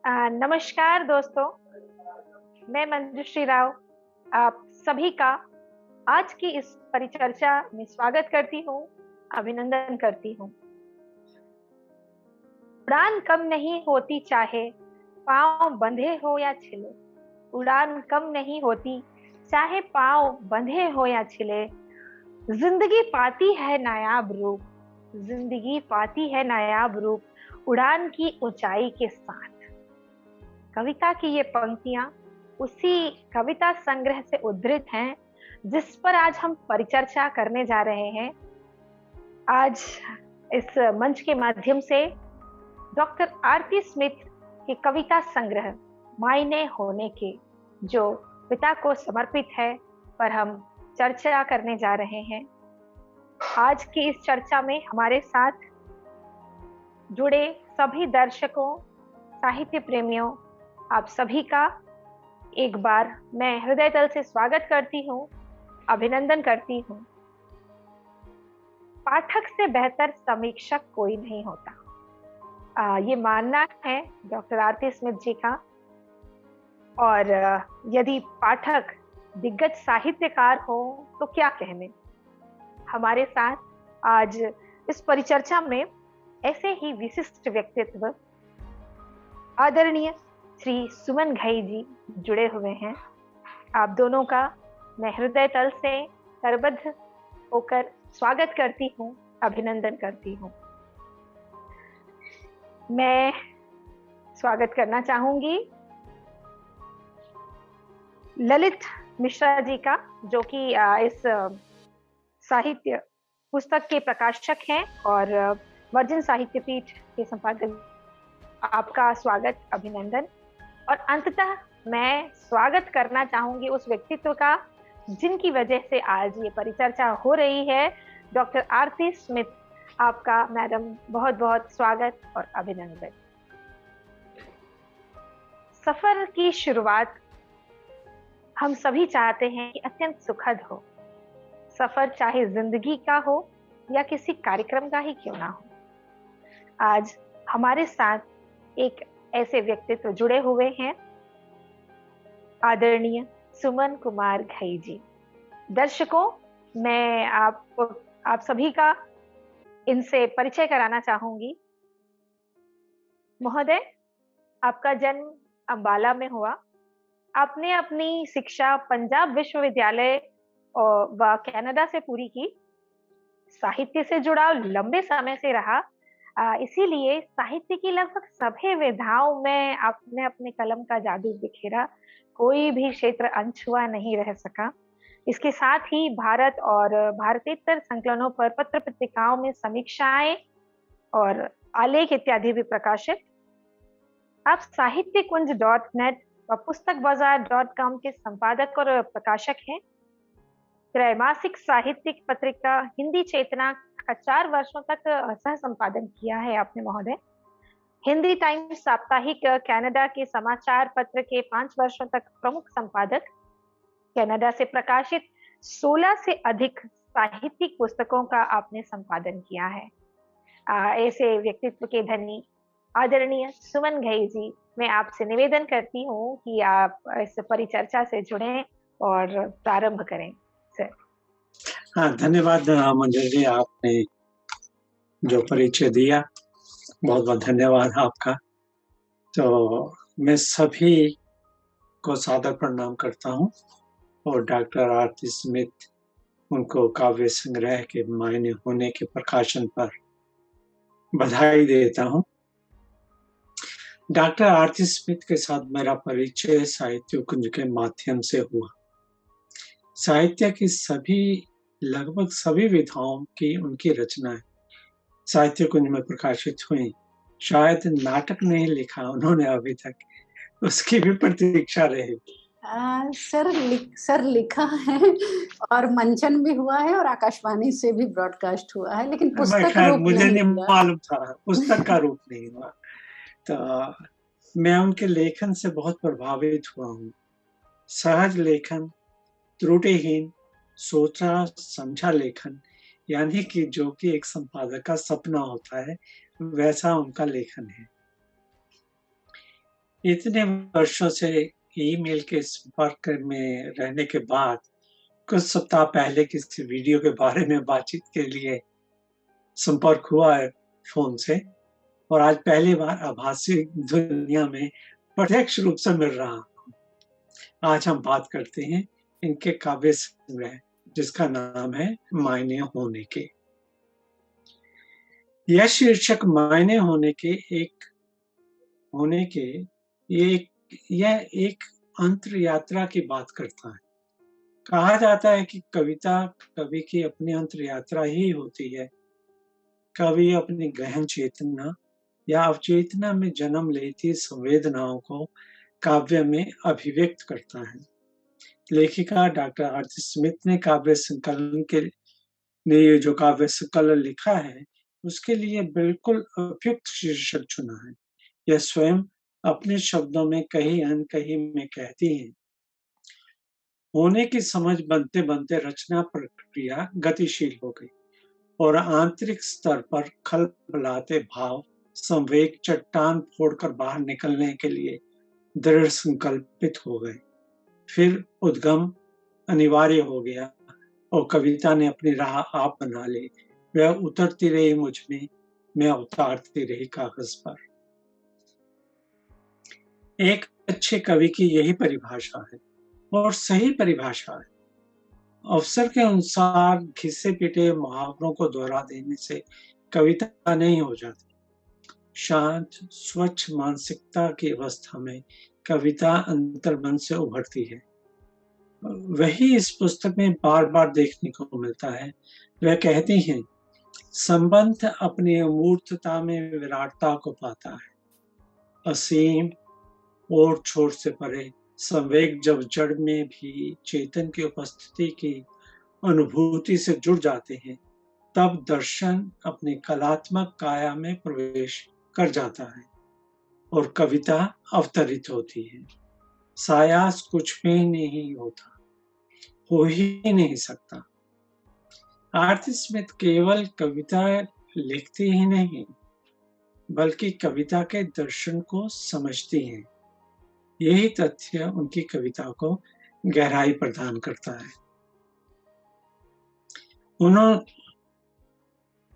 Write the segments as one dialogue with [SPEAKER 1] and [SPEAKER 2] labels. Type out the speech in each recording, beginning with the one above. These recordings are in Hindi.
[SPEAKER 1] नमस्कार दोस्तों, मैं मंजुश्री राव आप सभी का आज की इस परिचर्चा में स्वागत करती हूँ, अभिनंदन करती हूँ। उड़ान कम नहीं होती चाहे पाँव बंधे हो या छिले, उड़ान कम नहीं होती चाहे पाँव बंधे हो या छिले, जिंदगी पाती है नायाब रूप, जिंदगी पाती है नायाब रूप, उड़ान की ऊंचाई के साथ। कविता की ये पंक्तियां उसी कविता संग्रह से उद्धृत हैं जिस पर आज हम परिचर्चा करने जा रहे हैं। आज इस मंच के माध्यम से डॉक्टर आरती स्मिथ के कविता संग्रह मायने होने के, जो पिता को समर्पित है, पर हम चर्चा करने जा रहे हैं। आज की इस चर्चा में हमारे साथ जुड़े सभी दर्शकों, साहित्य प्रेमियों, आप सभी का एक बार मैं हृदय तल से स्वागत करती हूँ, अभिनंदन करती हूँ। पाठक से बेहतर समीक्षक कोई नहीं होता, ये मानना है डॉक्टर आरती स्मिथ जी का। और यदि पाठक दिग्गज साहित्यकार हो तो क्या कहने। हमारे साथ आज इस परिचर्चा में ऐसे ही विशिष्ट व्यक्तित्व आदरणीय श्री सुमन घई जी जुड़े हुए हैं। आप दोनों का मैं हृदय तल से करबद्ध होकर स्वागत करती हूँ, अभिनंदन करती हूँ। मैं स्वागत करना चाहूंगी ललित मिश्रा जी का, जो कि इस साहित्य पुस्तक के प्रकाशक हैं और वर्जिन साहित्य पीठ के संपादक। आपका स्वागत, अभिनंदन। और अंततः मैं स्वागत करना चाहूंगी उस व्यक्तित्व का जिनकी वजह से आज ये परिचर्चा हो रही है, डॉक्टर आरती स्मिथ। आपका मैडम बहुत बहुत स्वागत और अभिनंदन। सफर की शुरुआत हम सभी चाहते हैं कि अत्यंत सुखद हो। सफर चाहे जिंदगी का हो या किसी कार्यक्रम का ही क्यों ना हो। आज हमारे साथ एक ऐसे व्यक्तित्व जुड़े हुए हैं, आदरणीय सुमन कुमार घई जी। दर्शकों, मैं आप सभी का इनसे परिचय कराना चाहूंगी। महोदय, आपका जन्म अंबाला में हुआ। आपने अपनी शिक्षा पंजाब विश्वविद्यालय व कनाडा से पूरी की। साहित्य से जुड़ाव लंबे समय से रहा, इसीलिए साहित्य की लगभग सभी विधाओं में आपने अपने कलम का जादू बिखेरा। कोई भी क्षेत्र अनछुआ नहीं रह सका। इसके साथ ही भारत और भारतेतर संकलनों पर पत्र पत्रिकाओं में समीक्षाएं और आलेख इत्यादि भी प्रकाशित। आप साहित्य कुंज .net व पुस्तक बाजार.com के संपादक और प्रकाशक हैं। त्रैमासिक साहित्यिक पत्रिका हिंदी चेतना का 4 वर्षों तक सह संपादन किया है आपने महोदय। हिंदी टाइम्स साप्ताहिक कनाडा के समाचार पत्र के 5 वर्षों तक प्रमुख संपादक। कनाडा से प्रकाशित 16 से अधिक साहित्यिक पुस्तकों का आपने संपादन किया है। ऐसे व्यक्तित्व के धनी आदरणीय सुमन घई जी, मैं आपसे निवेदन करती हूँ कि आप इस परिचर्चा से जुड़ें और प्रारंभ करें सर।
[SPEAKER 2] हाँ, धन्यवाद मंजू जी, आपने जो परिचय दिया, बहुत बहुत धन्यवाद आपका। तो मैं सभी को सादर प्रणाम करता हूँ और डॉक्टर आरती स्मिथ उनको काव्य संग्रह के मायने होने के प्रकाशन पर बधाई देता हूँ। डॉक्टर आरती स्मिथ के साथ मेरा परिचय साहित्य कुंज के माध्यम से हुआ। साहित्य की लगभग सभी विधाओं की उनकी रचनाएं साहित्य कुंज में प्रकाशित हुई। शायद नाटक नहीं लिखा उन्होंने अभी तक, उसकी भी प्रतीक्षा रहेगी।
[SPEAKER 3] सर लिखा है और मंचन भी हुआ है और आकाशवाणी से भी ब्रॉडकास्ट हुआ है, लेकिन पुस्तक रूप
[SPEAKER 2] मुझे नहीं
[SPEAKER 3] हुआ।
[SPEAKER 2] मालूम था, पुस्तक का रूप नहीं हुआ। तो मैं उनके लेखन से बहुत प्रभावित हुआ हूँ। सहज लेखन, त्रुटिहीन, सोचा समझा लेखन, यानी कि जो कि एक संपादक का सपना होता है, वैसा उनका लेखन है। इतने वर्षों से ईमेल के संपर्क में रहने के बाद कुछ सप्ताह पहले किसी वीडियो के बारे में बातचीत के लिए संपर्क हुआ है फोन से, और आज पहली बार आभासी दुनिया में प्रत्यक्ष रूप से मिल रहा हूँ। आज हम बात करते हैं इनके काव्य संग्रह, जिसका नाम है मायने होने के। यह शीर्षक मायने होने के यह एक अंतर यात्रा की बात करता है। कहा जाता है कि कविता कवि की अपनी अंतर यात्रा ही होती है। कवि अपनी गहन चेतना या अवचेतना में जन्म लेती संवेदनाओं को काव्य में अभिव्यक्त करता है। लेखिका डॉक्टर आरती स्मिथ ने जो काव्य संकलन लिखा है, उसके लिए बिल्कुल उपयुक्त शीर्षक चुना है। यह स्वयं अपने शब्दों में कहीं अनकहीं में कहती हैं, होने की समझ बनते बनते रचना प्रक्रिया गतिशील हो गई और आंतरिक स्तर पर खलबलाते भाव संवेग चट्टान फोड़कर बाहर निकलने के लिए दृढ़ संकल्पित हो गए। फिर उद्गम अनिवार्य हो गया और कविता ने अपनी राह आप बना ली। वह उतरती रही मुझ में, मैं उतारती रही कागज पर। एक अच्छे कवि की यही परिभाषा है और सही परिभाषा है। अवसर के अनुसार घिसे पिटे मुहावरों को दोहरा देने से कविता नहीं हो जाती। शांत स्वच्छ मानसिकता की अवस्था में कविता अंतर्मन से उभरती है। वही इस पुस्तक में बार बार देखने को मिलता है। वह कहती हैं, संबंध अपनी अमूर्तता में विराटता को पाता है। असीम और छोर से परे संवेग जब जड़ में भी चेतन की उपस्थिति की अनुभूति से जुड़ जाते हैं, तब दर्शन अपनी कलात्मक काया में प्रवेश कर जाता है और कविता अवतरित होती है। सायास कुछ भी नहीं होता, हो ही नहीं सकता। आरती स्मिथ केवल कविता लिखती ही नहीं, बल्कि कविता के दर्शन को समझती हैं। यही तथ्य उनकी कविता को गहराई प्रदान करता है।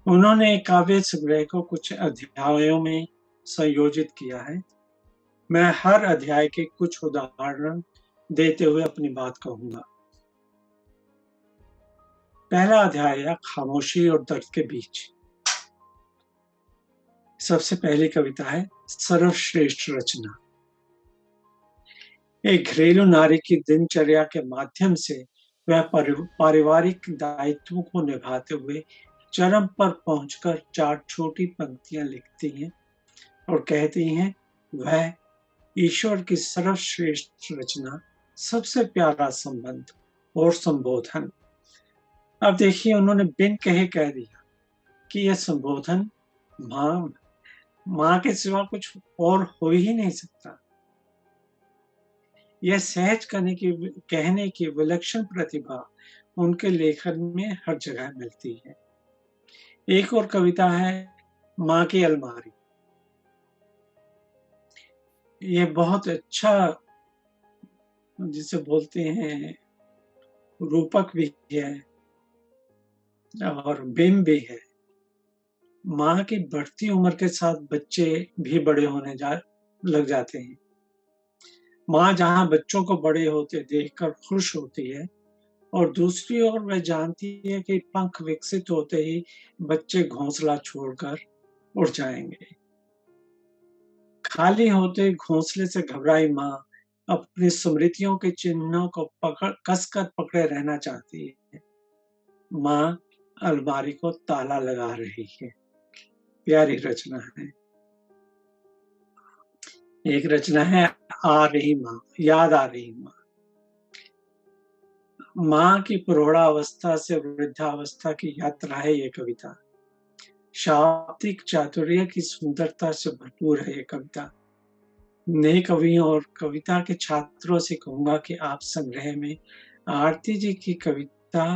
[SPEAKER 2] उन्होंने काव्य संग्रह को कुछ अध्यायों में संयोजित किया है। मैं हर अध्याय के कुछ उदाहरण देते हुए अपनी बात कहूंगा। पहला अध्याय है खामोशी और दर्द के बीच। सबसे पहली कविता है सर्वश्रेष्ठ रचना। एक घरेलू नारी की दिनचर्या के माध्यम से वह पारिवारिक दायित्वों को निभाते हुए चरम पर पहुंचकर 4 छोटी पंक्तियां लिखती हैं और कहती हैं, वह ईश्वर की सर्वश्रेष्ठ रचना, सबसे प्यारा संबंध और संबोधन। अब देखिए, उन्होंने बिन कहे कह दिया कि यह संबोधन मां के सिवा कुछ और हो ही नहीं सकता। यह सहज कहने की विलक्षण प्रतिभा उनके लेखन में हर जगह मिलती है। एक और कविता है मां की अलमारी। ये बहुत अच्छा, जिसे बोलते हैं, रूपक भी है और बिंब भी है। मां की बढ़ती उम्र के साथ बच्चे भी बड़े होने लग जाते हैं। मां जहां बच्चों को बड़े होते देखकर खुश होती है और दूसरी ओर वह जानती है कि पंख विकसित होते ही बच्चे घोंसला छोड़कर उड़ जाएंगे। खाली होते घोंसले से घबराई मां अपनी स्मृतियों के चिन्हों को कसकर पकड़े रहना चाहती है। मां अलमारी को ताला लगा रही है। प्यारी रचना है। एक रचना है आ रही मां, याद आ रही मां। मां की प्रौढ़ावस्था से वृद्धावस्था की यात्रा है ये कविता। शाब्दिक चातुर्य की सुंदरता से भरपूर है ये कविता। नए कवियों और कविता के छात्रों से कहूंगा कि आप संग्रह में आरती जी की कविता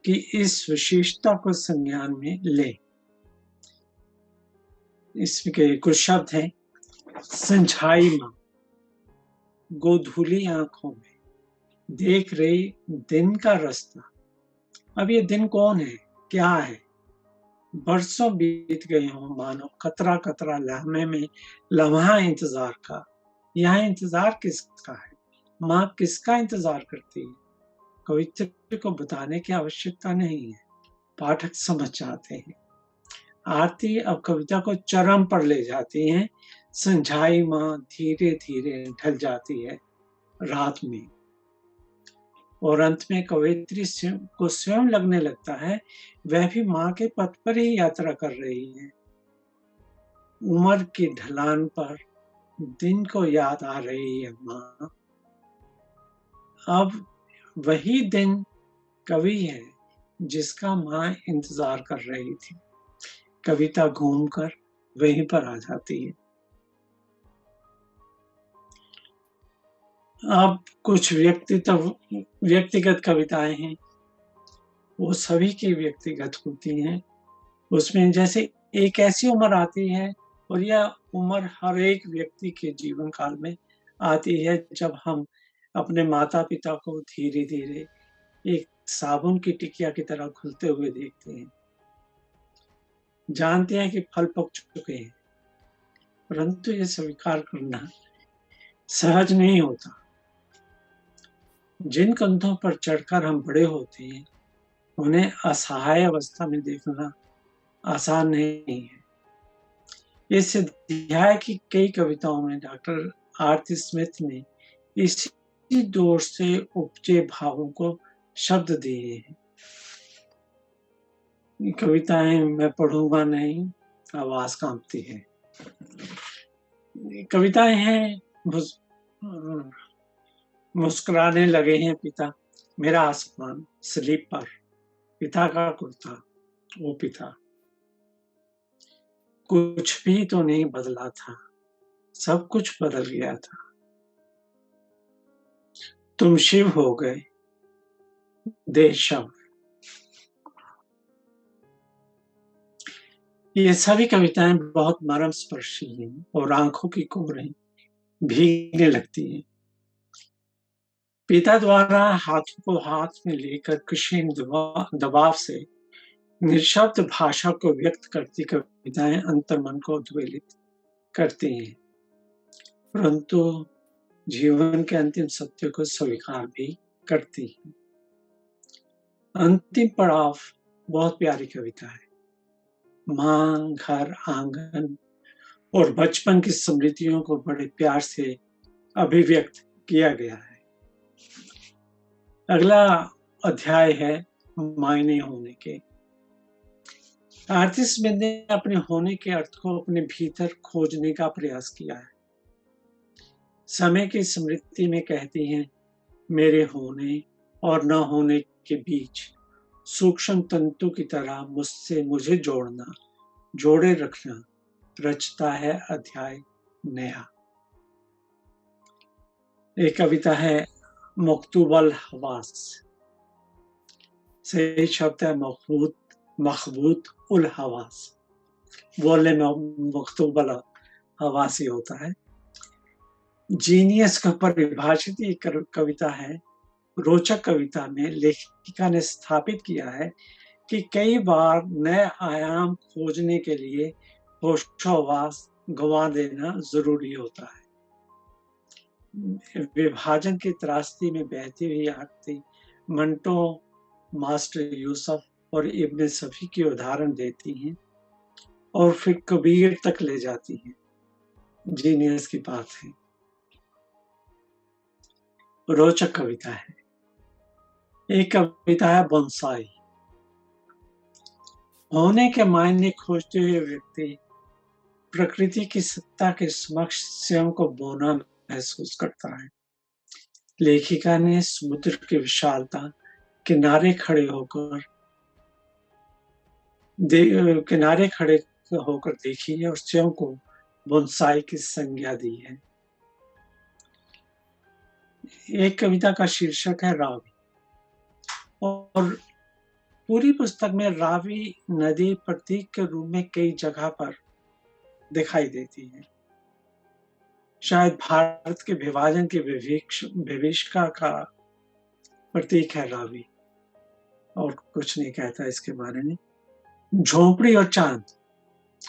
[SPEAKER 2] की इस विशेषता को संज्ञान में लें। इसके कुछ शब्द हैं। संझाई माँ गोधूली आंखों में देख रही दिन का रास्ता। अब ये दिन कौन है, क्या है? बरसों बीत गए हों मानो कतरा कतरा लम्हे में लम्हा इंतजार का। यहाँ इंतजार किसका है? माँ किसका इंतजार करती है? कवित्री को बताने की आवश्यकता नहीं है, पाठक समझ जाते हैं। आरती अब कविता को चरम पर ले जाती है। संझाई माँ धीरे धीरे ढल जाती है रात में, और अंत में कवित्री को स्वयं लगने लगता है वह भी माँ के पथ पर ही यात्रा कर रही है। उम्र की ढलान पर दिन को याद आ रही है माँ। अब वही दिन कवि है जिसका माँ इंतजार कर रही थी। कविता घूमकर वहीं पर आ जाती है। अब कुछ व्यक्तिगत कविताएं हैं, वो सभी की व्यक्तिगत होती हैं। उसमें जैसे एक ऐसी उम्र आती है, और यह उम्र हर एक व्यक्ति के जीवन काल में आती है, जब हम अपने माता पिता को धीरे धीरे एक साबुन की टिकिया की तरह घुलते हुए देखते हैं। जानते हैं कि फल पक चुके हैं, परंतु ये स्वीकार करना सहज नहीं होता। जिन कंधों पर चढ़कर हम बड़े होते हैं, उन्हें असहाय अवस्था में देखना आसान नहीं है। इस अध्याय की कई कविताओं में डॉक्टर आरती स्मिथ ने इसी दौर से उपजे भावों को शब्द दिए हैं। कविताएं मैं पढ़ूंगा नहीं, आवाज कांपती है। कविताएं हैं मुस्कुराने लगे हैं पिता, मेरा आसमान स्लीपर, पिता का कुर्ता, वो पिता। कुछ भी तो नहीं बदला था, सब कुछ बदल गया था। तुम शिव हो गए, देह शव। ये सभी कविताएं बहुत मर्म स्पर्शी हैं और आंखों की कोरें भीगने लगती हैं। पिता द्वारा हाथों को हाथ में लेकर कृष्ण दबाव से निःशब्द भाषा को व्यक्त करती कविताएं अंतर्मन को उद्वेलित करती हैं, परंतु जीवन के अंतिम सत्य को स्वीकार भी करती हैं। अंतिम पड़ाव बहुत प्यारी कविता है। मां, घर, आंगन और बचपन की स्मृतियों को बड़े प्यार से अभिव्यक्त किया गया है। अगला अध्याय है मायने होने के। आरती स्मिथ ने अपने होने के अर्थ को अपने भीतर खोजने का प्रयास किया है। समय की स्मृति में कहती हैं, मेरे होने और न होने के बीच सूक्ष्म तंतु की तरह मुझसे मुझे जोड़ना, जोड़े रखना रचता है अध्याय नया। एक कविता है मकतूबल हवास, सही शब्द है मखबूत उल हवास, बोलने में मकतूबल हवास ही होता है। जीनियस का परिभाषित एक कविता है। रोचक कविता में लेखिका ने स्थापित किया है कि कई बार नए आयाम खोजने के लिए होशोहवास गंवा देना जरूरी होता है। विभाजन की त्रासदी में बहती हुई आरती मंटो, मास्टर यूसुफ और इब्न सफी की उदाहरण देती हैं और फिर कबीर तक ले जाती हैं। जीनियस की बात है। रोचक कविता है। एक कविता है बोनसाई। होने के मायने खोजते हुए व्यक्ति प्रकृति की सत्ता के समक्ष स्वयं को बोना महसूस करता है। लेखिका ने समुद्र की विशालता किनारे खड़े होकर देखी है और स्वयं को बोनसाई की संज्ञा दी है। एक कविता का शीर्षक है रावी, और पूरी पुस्तक में रावी नदी प्रतीक के रूप में कई जगह पर दिखाई देती है। शायद भारत के विभाजन की विभीषिका का प्रतीक है रावी, और कुछ नहीं कहता इसके बारे में। झोंपड़ी और चांद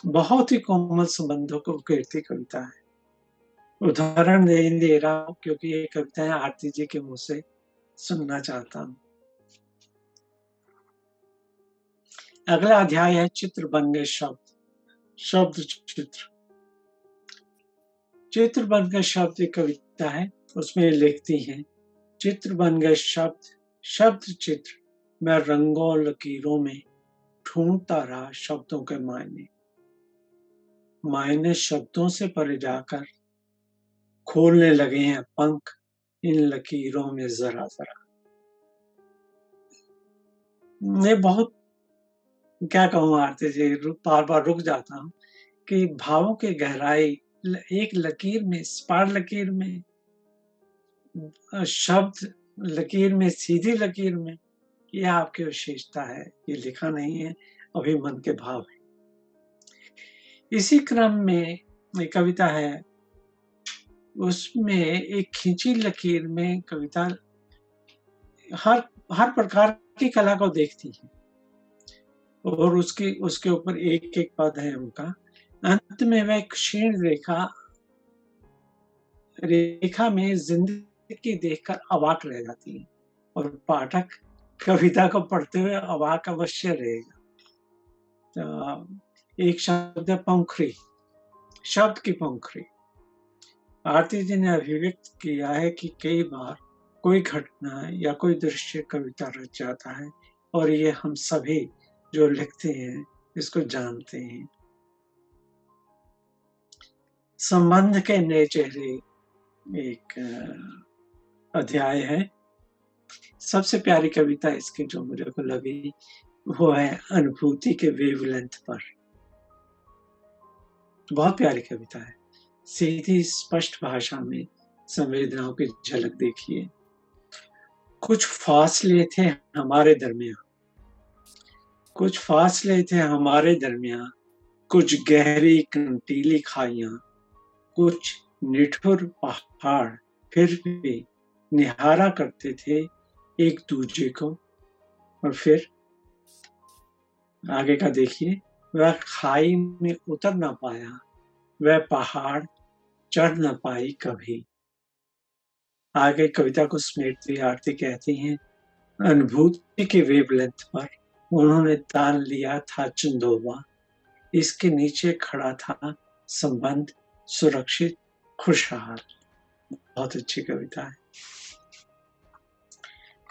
[SPEAKER 2] बहुत ही कोमल संबंधों को उकेरती कविता है। उदाहरण नहीं दे रहा हूं क्योंकि ये कविताएं आरती जी के मुंह से सुनना चाहता हूं। अगला अध्याय है चित्र बन गए शब्द। शब्द चित्र। चित्र बन गए शब्द एक कविता है, उसमें लिखती हैं, चित्र बन गए शब्द, शब्द चित्र, मैं रंगों लकीरों में ढूंढता रहा शब्दों के मायने। मायने शब्दों से परे जाकर खोलने लगे हैं पंख इन लकीरों में जरा जरा। मैं बहुत क्या कहूँ आरती जी, बार बार रुक जाता हूँ कि भावों की गहराई एक लकीर में, स्पार लकीर में, शब्द लकीर में, सीधी लकीर में, यह आपकी विशेषता है। ये लिखा नहीं है, अभी मन के भाव है। इसी क्रम में एक कविता है, उसमें एक खींची लकीर में कविता हर प्रकार की कला को देखती है और उसके ऊपर एक एक पद है उनका। अंत में वह क्षीण रेखा में जिंदगी देखकर अवाक रह जाती है और पाठक कविता को पढ़ते हुए अवाक अवश्य रहेगा। तो एक शब्द है पंखुड़ी, शब्द की पंखुड़ी। आरती जी ने अभिव्यक्त किया है कि कई बार कोई घटना या कोई दृश्य कविता रच जाता है और ये हम सभी जो लिखते हैं इसको जानते हैं। संबंध के नए चेहरे एक अध्याय है। सबसे प्यारी कविता इसकी जो मुझे को लगी वो है अनुभूति के वेवलेंथ पर। बहुत प्यारी कविता है, सीधी स्पष्ट भाषा में संवेदनाओं की झलक देखिए। कुछ फासले थे हमारे दरमियान, कुछ फासले थे हमारे दरमियान, कुछ गहरी कंटीली खाइयां, कुछ निठुर पहाड़, फिर भी निहारा करते थे एक दूजे को। और फिर आगे का देखिए, वह खाई में उतर ना पाया, वह पहाड़ चढ़ ना पाई कभी। आगे कविता को समेटती आरती कहती हैं, अनुभूति के वेवलेंथ पर उन्होंने तान लिया था चंदोबा, इसके नीचे खड़ा था संबंध सुरक्षित खुशहाल। बहुत अच्छी कविता है।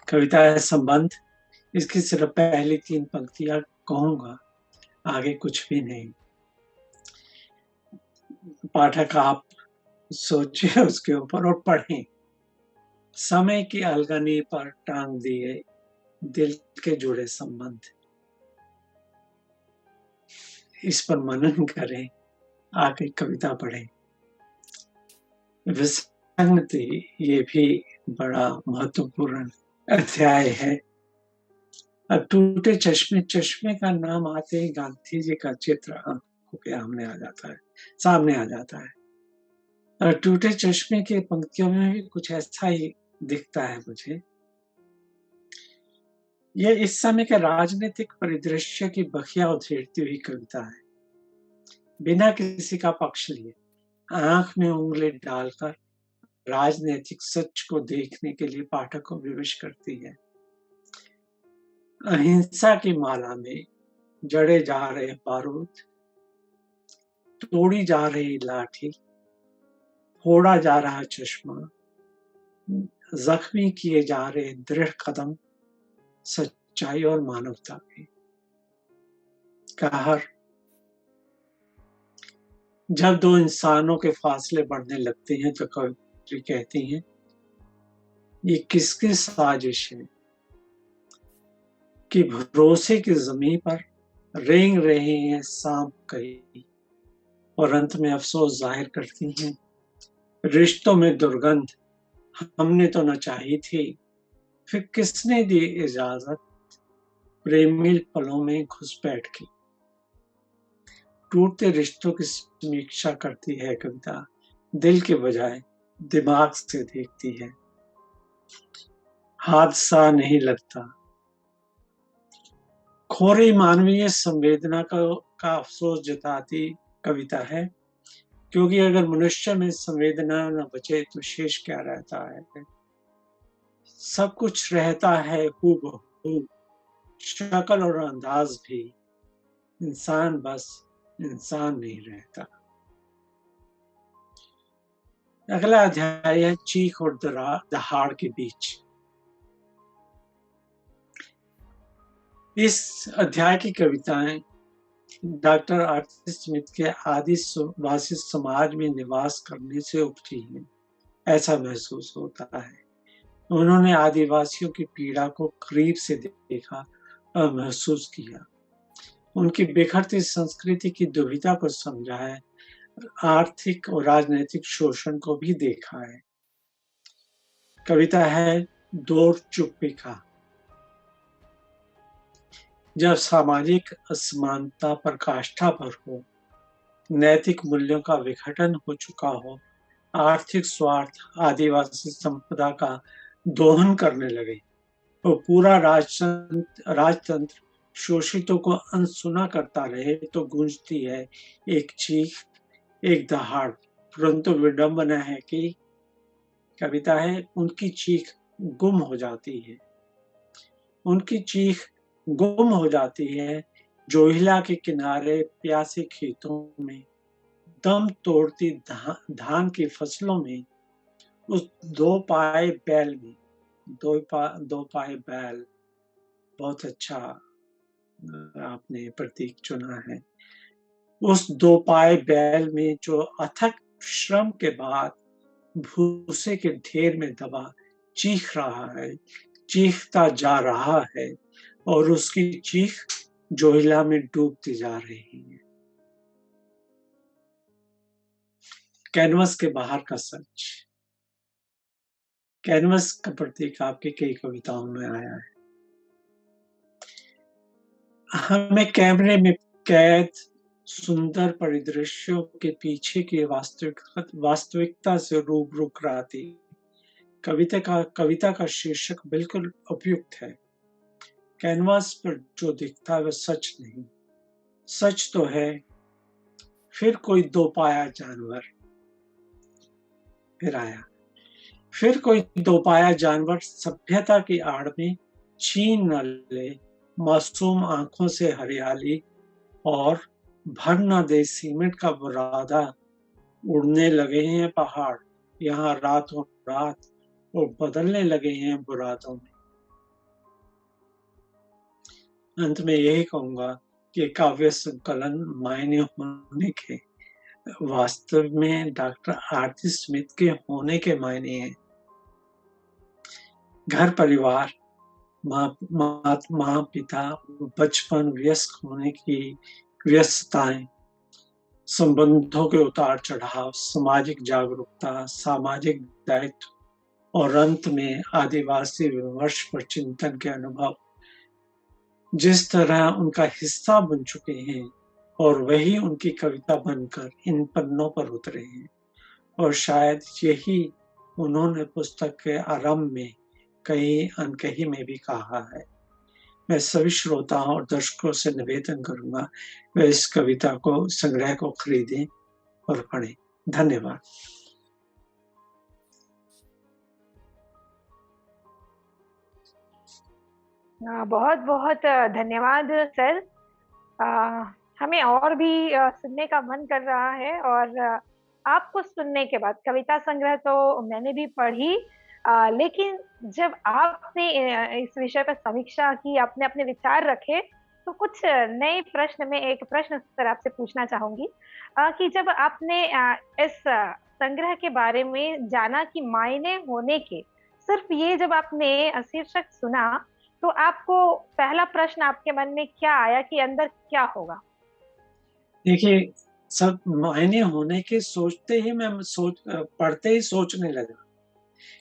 [SPEAKER 2] कविता है संबंध, इसकी सिर्फ पहली 3 पंक्तियां कहूंगा, आगे कुछ भी नहीं। पाठक आप सोचिए उसके ऊपर और पढ़ें। समय की अलगनी पर टांग दिए दिल के जुड़े संबंध, इस पर मनन करें, आगे कविता पढ़ें। विसंगति ये भी बड़ा महत्वपूर्ण अध्याय है। अब टूटे चश्मे, चश्मे का नाम आते ही गांधी जी का चित्र आंखों के सामने आ जाता है। और टूटे चश्मे के पंक्तियों में भी कुछ ऐसा ही दिखता है मुझे। यह इस समय के राजनीतिक परिदृश्य की बखिया उधेड़ती हुई कविता है, बिना किसी का पक्ष लिए, आंख में उंगली डालकर राजनीतिक सच को देखने के लिए पाठक को विवश करती है। अहिंसा की माला में जड़े जा रहे बारूद, तोड़ी जा रही लाठी, फोड़ा जा रहा चश्मा, जख्मी किए जा रहे दृढ़ कदम, सच्चाई और मानवता की कहर। जब दो इंसानों के फासले बढ़ने लगते हैं तो कवि कहती हैं, ये किसकी साजिश है कि भरोसे की जमीन पर रेंग रहे हैं सांप कई, और अंत में अफसोस जाहिर करती हैं, रिश्तों में दुर्गंध हमने तो न चाही थी, फिर किसने दी इजाजत प्रेमी पलों में घुसपैठ की। टूटते रिश्तों की समीक्षा करती है कविता, दिल के बजाय दिमाग से देखती है। हादसा नहीं लगता। खोरी मानवीय संवेदना का अफसोस जताती कविता है, क्योंकि अगर मनुष्य में संवेदना न बचे तो शेष क्या रहता है। सब कुछ रहता है हूबहू, शक्ल और अंदाज भी, इंसान बस इंसान नहीं रहता। अगला अध्याय है चीख और दहाड़ के बीच। इस अध्याय की कविताएं डॉक्टर आरती स्मिथ के आदिवासी समाज में निवास करने से उपजी हैं, ऐसा महसूस होता है। उन्होंने आदिवासियों की पीड़ा को करीब से देखा और महसूस किया, उनकी बिखरती संस्कृति की दुविधा को समझा है, आर्थिक और राजनीतिक शोषण को भी देखा है। कविता है दौर चुप्पी का। जब सामाजिक असमानता पराकाष्ठा पर हो, नैतिक मूल्यों का विघटन हो चुका हो, आर्थिक स्वार्थ आदिवासी संपदा का दोहन करने लगे तो पूरा राजतंत्र शोषितों को अनसुना करता रहे, तो गूंजती है एक चीख, एक दहाड़। परंतु विडंबना है कि कविता है उनकी चीख गुम हो जाती है। उनकी चीख गुम हो जाती है जोहिला के किनारे प्यासे खेतों में, दम तोड़ती धान की फसलों में, उस दो पाए बैल में। दो पाए बैल, बहुत अच्छा आपने प्रतीक चुना है। उस दो पाए बैल में जो अथक श्रम के बाद भूसे के ढेर में दबा चीख रहा है, चीखता जा रहा है, और उसकी चीख जोहिला में डूबती जा रही है। कैनवस के बाहर का सच। कैनवस का प्रतीक आपकी कई कविताओं में आया है। हमें कैमरे में कैद सुंदर परिदृश्यों के पीछे की वास्तविकता से रूबरू कराती कविता का शीर्षक बिल्कुल उपयुक्त है। कैनवास पर जो दिखता है वह सच नहीं, सच तो है फिर कोई दो पाया जानवर फिर आया। फिर कोई दोपाया जानवर सभ्यता की आड़ में छीन न ले मासूम आंखों से हरियाली, और भर न दे सीमेंट का बुरादा। उड़ने लगे हैं पहाड़ यहाँ रातों रात, और बदलने लगे हैं बुरादों में। अंत में यही कहूंगा कि काव्य संकलन मायने होने के वास्तव में डॉक्टर आरती स्मिथ के होने के मायने हैं। घर परिवार, माँ पिता, बचपन, वयस्क होने की व्यस्तताएं, संबंधों के उतार चढ़ाव, सामाजिक जागरूकता, सामाजिक दायित्व, और अंत में आदिवासी विमर्श पर चिंतन के अनुभव जिस तरह उनका हिस्सा बन चुके हैं, और वही उनकी कविता बनकर इन पन्नों पर उतरे हैं। और शायद यही उन्होंने पुस्तक के आरंभ में कहीं अनकही में भी कहा है। मैं सभी श्रोताओं और दर्शकों से निवेदन करूंगा वे इस कविता को संग्रह को खरीदें और पढ़ें। धन्यवाद।
[SPEAKER 1] बहुत बहुत धन्यवाद सर। हमें और भी सुनने का मन कर रहा है, और आपको सुनने के बाद कविता संग्रह तो मैंने भी पढ़ी, लेकिन जब आपने इस विषय पर समीक्षा की, आपने अपने विचार रखे, तो कुछ नए प्रश्न में एक प्रश्न सर आपसे पूछना चाहूंगी कि जब आपने इस संग्रह के बारे में जाना कि मायने होने के, सिर्फ ये जब आपने शीर्षक सुना, तो आपको पहला प्रश्न आपके मन में क्या आया कि अंदर क्या होगा?
[SPEAKER 2] देखिए, सब मायने होने के सोचते ही मैं पढ़ते ही सोचने लगा,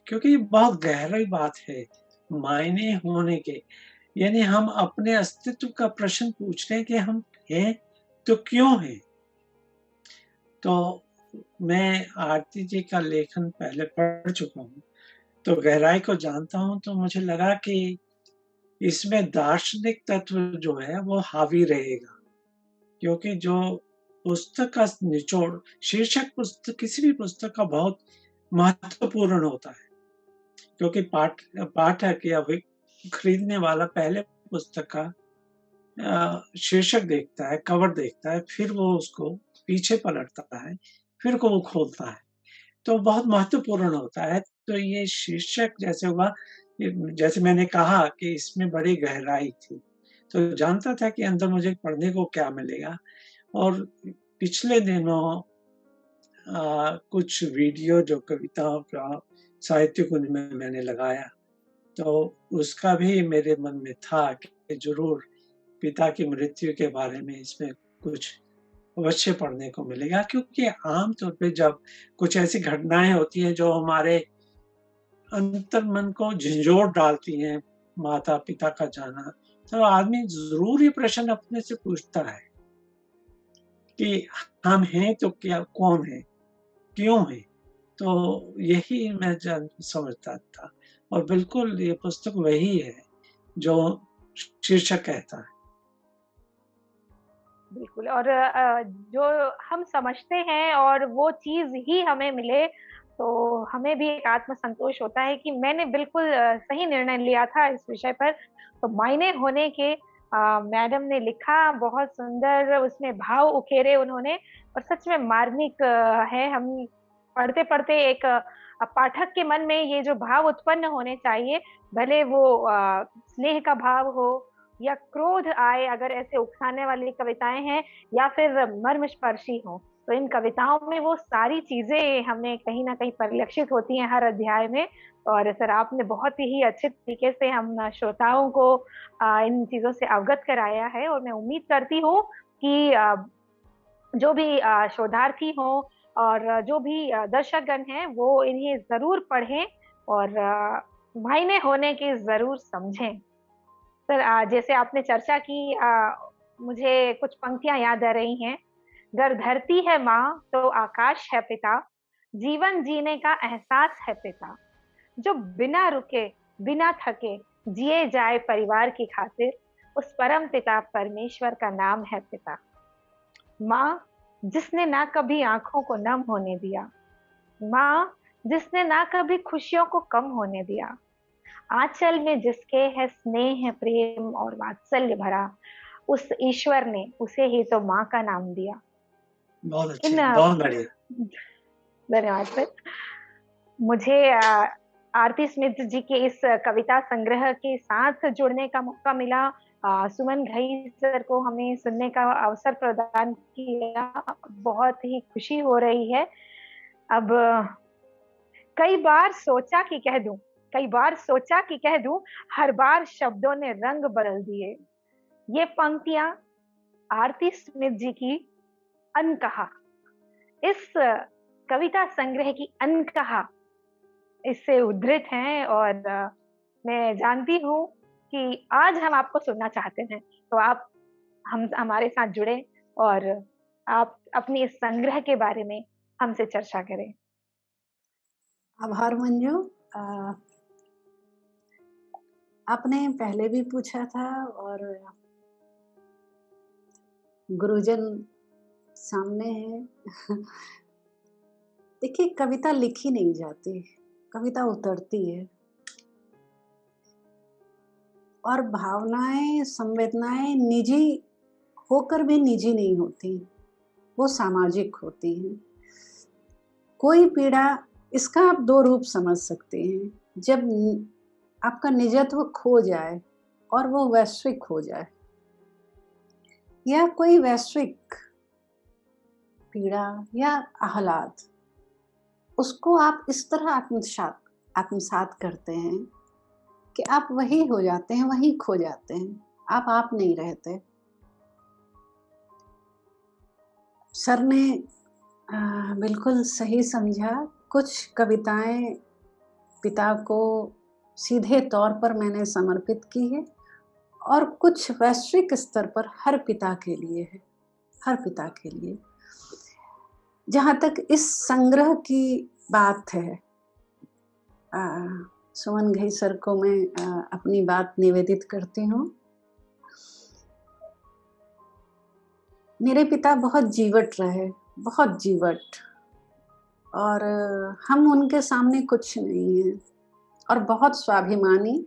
[SPEAKER 2] क्योंकि ये बहुत गहरी बात है। मायने होने के यानी हम अपने अस्तित्व का प्रश्न पूछ रहे हैं कि हम हैं तो क्यों हैं। तो मैं आरती जी का लेखन पहले पढ़ चुका हूँ, तो गहराई को जानता हूँ, तो मुझे लगा कि इसमें दार्शनिक तत्व जो है वो हावी रहेगा। क्योंकि जो पुस्तक का निचोड़ शीर्षक पुस्तक किसी भी पुस्तक का बहुत महत्वपूर्ण होता है। क्योंकि पाठक या खरीदने वाला पहले पुस्तक का शीर्षक देखता है, कवर देखता है, फिर वो उसको पीछे पलटता है, फिर को वो खोलता है। तो बहुत महत्वपूर्ण होता है। तो ये शीर्षक जैसे हुआ, जैसे मैंने कहा कि इसमें बड़ी गहराई थी, तो जानता था कि अंदर मुझे पढ़ने को क्या मिलेगा। और पिछले दिनों कुछ वीडियो जो कविताओं का साहित्य कुंज में मैंने लगाया, तो उसका भी मेरे मन में था कि ज़रूर पिता की मृत्यु के बारे में इसमें कुछ अवश्य पढ़ने को मिलेगा। क्योंकि आम तौर पे जब कुछ ऐसी घटनाएँ होती हैं जो हमारे अंतर्मन को झंझोर डालती हैं, माता-पिता का जाना, तो आदमी ज़रूर ये प्रश्न अपने से पूछता है कि हम हैं तो क्या, कौन है? क्यों हैं? तो यही मैं समझता था। और बिल्कुल ये पुस्तक वही है जो शीर्षक कहता है।
[SPEAKER 1] बिल्कुल। और जो हम समझते हैं और वो चीज़ ही हमें मिले, तो हमें भी एक आत्मसंतोष होता है कि मैंने बिल्कुल सही निर्णय लिया था इस विषय पर। तो मायने होने के मैडम ने लिखा, बहुत सुंदर उसमें भाव उकेरे उन्होंने, और सच में मार्मिक है। हम पढ़ते-पढ़ते एक पाठक के मन में ये जो भाव उत्पन्न होने चाहिए, भले वो स्नेह का भाव हो या क्रोध आए, अगर ऐसे उकसाने वाली कविताएँ हैं, या फिर मर्मस्पर्शी हों, तो इन कविताओं में वो सारी चीज़ें हमें कहीं न कहीं परिलक्षित होती हैं हर अध्याय में। और सर, आपने बहुत ही अच्छे तरीके से हम श्रोताओं को इन चीज़ों से अवगत कराया है, और मैं उम्मीद करती हूँ कि जो भी शोधार्थी हों और जो भी दर्शकगण हैं, वो इन्हें ज़रूर पढ़ें और मायने होने की ज़रूर समझें। सर, जैसे आपने चर्चा की, मुझे कुछ पंक्तियाँ याद आ रही हैं। "गर धरती है माँ, तो आकाश है पिता, जीवन जीने का एहसास है पिता। जो बिना रुके, बिना थके, जिए जाए परिवार की खातिर, उस परम पिता परमेश्वर का नाम है पिता। माँ, जिसने ना कभी आँखों को नम होने दिया, माँ, जिसने ना कभी खुशियों को कम होने दिया, आँचल में जिसके है स्नेह, प्रेम और वात्सल्य भरा, उस ईश्वर ने उसे ही तो माँ का नाम दिया।"
[SPEAKER 2] बहुत
[SPEAKER 1] इन
[SPEAKER 2] अच्छे, बहुत बढ़िया।
[SPEAKER 1] धन्यवाद सर। मुझे आरती स्मिथ जी के इस कविता संग्रह के साथ जुड़ने का मौका मिला। सुमन घई सर को हमें सुनने का अवसर प्रदान किया, बहुत ही खुशी हो रही है। अब कई बार सोचा कि कह दूँ, कई बार सोचा कि कह दूँ, हर बार शब्दों ने रंग बदल दिए। ये पंक्तियाँ आरती स्मिथ जी की अनकहा, इस कविता संग्रह की अनकहा, इससे उद्धृत हैं। और मैं जानती हूँ कि आज हम आपको सुनना चाहते हैं, तो आप हम हमारे साथ जुड़ें और आप अपनी इस संग्रह के बारे में हमसे चर्चा करें।
[SPEAKER 3] आभार मंजू। अ, आपने पहले भी पूछा था और गुरुजन सामने है। देखिए, कविता लिखी नहीं जाती, कविता उतरती है और भावनाएँ, संवेदनाएँ निजी होकर भी निजी नहीं होती, वो सामाजिक होती हैं। कोई पीड़ा, इसका आप 2 रूप समझ सकते हैं। जब आपका निजत्व खो जाए और वो वैश्विक हो जाए, या कोई वैश्विक पीड़ा या आह्लाद, उसको आप इस तरह आत्मसात करते हैं कि आप वही हो जाते हैं, वहीं खो जाते हैं, आप नहीं रहते। सर ने बिल्कुल सही समझा। कुछ कविताएँ पिता को सीधे तौर पर मैंने समर्पित की है और कुछ वैश्विक स्तर पर हर पिता के लिए है, हर पिता के लिए। जहाँ तक इस संग्रह की बात है, सुमन घई सर को मैं अपनी बात निवेदित करती हूँ। मेरे पिता बहुत जीवट रहे, बहुत जीवट, और हम उनके सामने कुछ नहीं हैं, और बहुत स्वाभिमानी।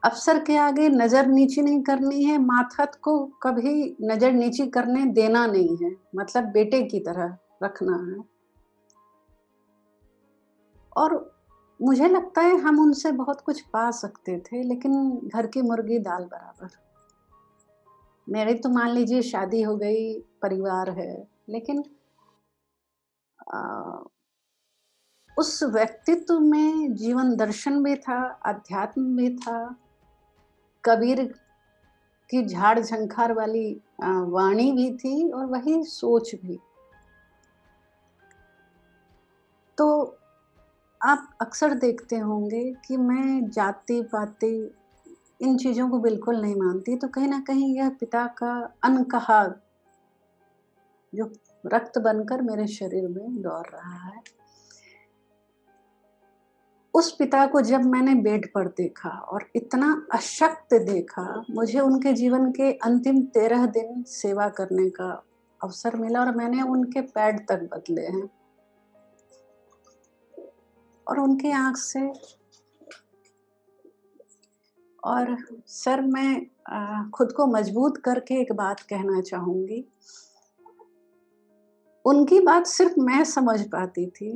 [SPEAKER 3] अफ़सर के आगे नज़र नीची नहीं करनी है, मातहत को कभी नज़र नीची करने देना नहीं है, मतलब बेटे की तरह रखना है। और मुझे लगता है हम उनसे बहुत कुछ पा सकते थे, लेकिन घर की मुर्गी दाल बराबर। मेरी तो मान लीजिए शादी हो गई, परिवार है, लेकिन अ, उस व्यक्तित्व में जीवन दर्शन भी था, अध्यात्म भी था, कबीर की झाड़ झंखार वाली वाणी भी थी, और वही सोच भी। तो आप अक्सर देखते होंगे कि मैं जाति-पाति इन चीज़ों को बिल्कुल नहीं मानती, तो कहीं न कहीं यह पिता का अनकहा जो रक्त बनकर मेरे शरीर में दौड़ रहा है। उस पिता को जब मैंने बेड पर देखा और इतना अशक्त देखा, मुझे उनके जीवन के अंतिम 13 दिन सेवा करने का अवसर मिला, और मैंने उनके पैड तक बदले हैं। और उनकी आँख से, और सर मैं खुद को मजबूत करके एक बात कहना चाहूँगी। उनकी बात सिर्फ़ मैं समझ पाती थी,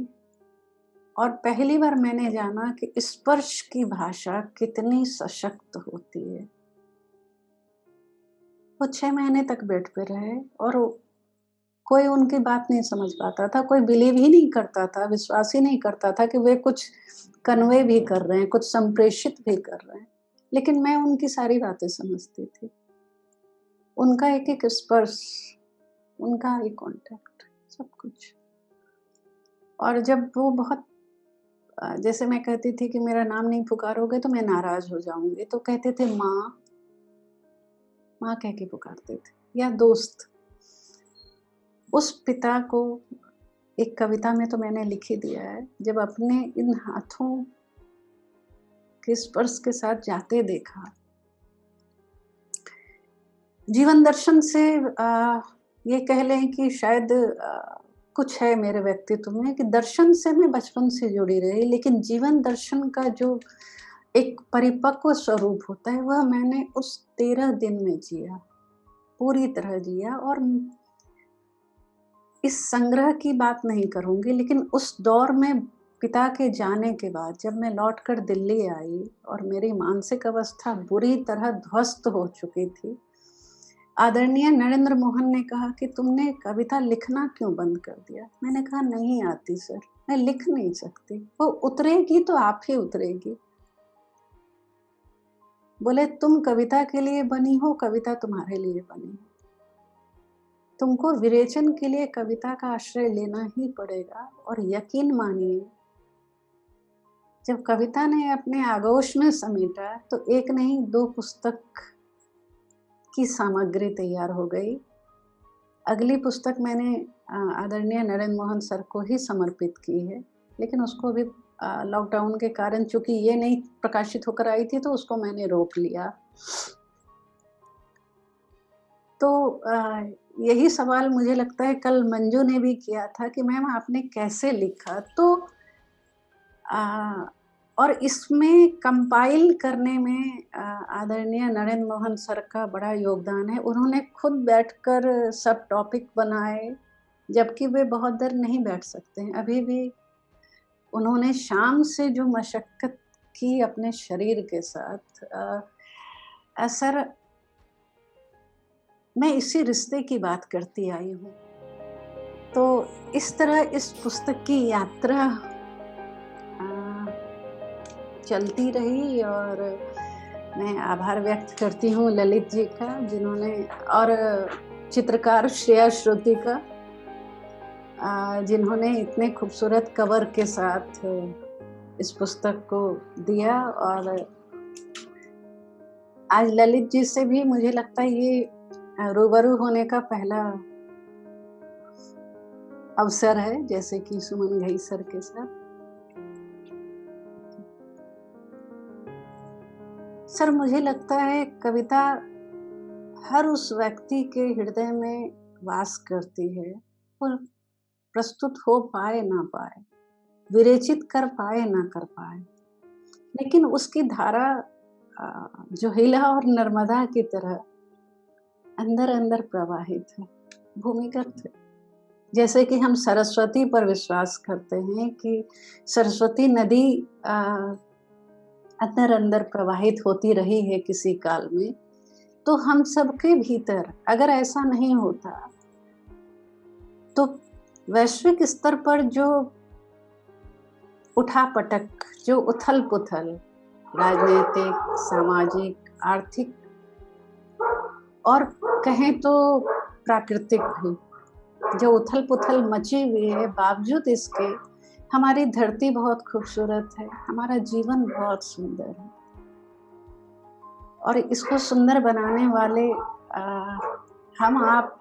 [SPEAKER 3] और पहली बार मैंने जाना कि स्पर्श की भाषा कितनी सशक्त होती है। वो 6 महीने तक बेड पे रहे, और कोई उनकी बात नहीं समझ पाता था, कोई बिलीव ही नहीं करता था, विश्वास ही नहीं करता था कि वे कुछ कन्वे भी कर रहे हैं, कुछ संप्रेषित भी कर रहे हैं। लेकिन मैं उनकी सारी बातें समझती थी। उनका एक-एक स्पर्श, उनका आई कॉन्टैक्ट, सब कुछ। और जब वो बहुत जैसे मैं कहती थी कि मेरा नाम नहीं पुकारोगे तो मैं नाराज़ हो जाऊँगी, तो कहते थे माँ, माँ कह के पुकारते थे, या दोस्त। उस पिता को एक कविता में तो मैंने लिख ही दिया है, जब अपने इन हाथों के स्पर्श के साथ जाते देखा। जीवन दर्शन से ये कह लें कि शायद कुछ है मेरे व्यक्तित्व में कि दर्शन से मैं बचपन से जुड़ी रही, लेकिन जीवन दर्शन का जो एक परिपक्व स्वरूप होता है, वह मैंने उस 13 दिन में जिया, पूरी तरह जिया। और इस संग्रह की बात नहीं करूँगी, लेकिन उस दौर में पिता के जाने के बाद जब मैं लौटकर दिल्ली आई और मेरी मानसिक अवस्था बुरी तरह ध्वस्त हो चुकी थी, आदरणीय नरेंद्र मोहन ने कहा कि तुमने कविता लिखना क्यों बंद कर दिया? मैंने कहा नहीं आती सर, मैं लिख नहीं सकती, वो उतरेगी तो आप ही उतरेगी। बोले तुम कविता के लिए बनी हो, कविता तुम्हारे लिए बनी है, तुमको विरेचन के लिए कविता का आश्रय लेना ही पड़ेगा। और यकीन मानिए, जब कविता ने अपने आगोश में समेटा तो एक नहीं 2 पुस्तक की सामग्री तैयार हो गई। अगली पुस्तक मैंने आदरणीय नरेंद्र मोहन सर को ही समर्पित की है, लेकिन उसको अभी लॉकडाउन के कारण चूँकि ये नहीं प्रकाशित होकर आई थी, तो उसको मैंने रोक लिया। तो यही सवाल मुझे लगता है कल मंजू ने भी किया था कि मैम आपने कैसे लिखा? तो और इसमें कंपाइल करने में आदरणीय नरेंद्र मोहन सर का बड़ा योगदान है। उन्होंने खुद बैठकर सब टॉपिक बनाए, जबकि वे बहुत देर नहीं बैठ सकते हैं। अभी भी उन्होंने शाम से जो मशक्कत की अपने शरीर के साथ, सर मैं इसी रिश्ते की बात करती आई हूँ। तो इस तरह इस पुस्तक की यात्रा चलती रही, और मैं आभार व्यक्त करती हूँ ललित जी का, जिन्होंने, और चित्रकार श्रेया श्रुति का, जिन्होंने इतने खूबसूरत कवर के साथ इस पुस्तक को दिया। और आज ललित जी से भी मुझे लगता है ये रूबरू होने का पहला अवसर है, जैसे कि सुमन घई सर के साथ। सर, मुझे लगता है कविता हर उस व्यक्ति के हृदय में वास करती है, और प्रस्तुत हो पाए ना पाए, विरेचित कर पाए ना कर पाए, लेकिन उसकी धारा जो हिला और नर्मदा की तरह अंदर अंदर प्रवाहित है, भूमिगत है। जैसे कि हम सरस्वती पर विश्वास करते हैं कि सरस्वती नदी अंदर अंदर प्रवाहित होती रही है किसी काल में, तो हम सबके भीतर अगर ऐसा नहीं होता तो वैश्विक स्तर पर जो उठापटक, जो उथल पुथल, राजनीतिक, सामाजिक, आर्थिक और कहें तो प्राकृतिक भी, जो उथल पुथल मची हुई है, बावजूद इसके हमारी धरती बहुत खूबसूरत है, हमारा जीवन बहुत सुंदर है। और इसको सुंदर बनाने वाले हम आप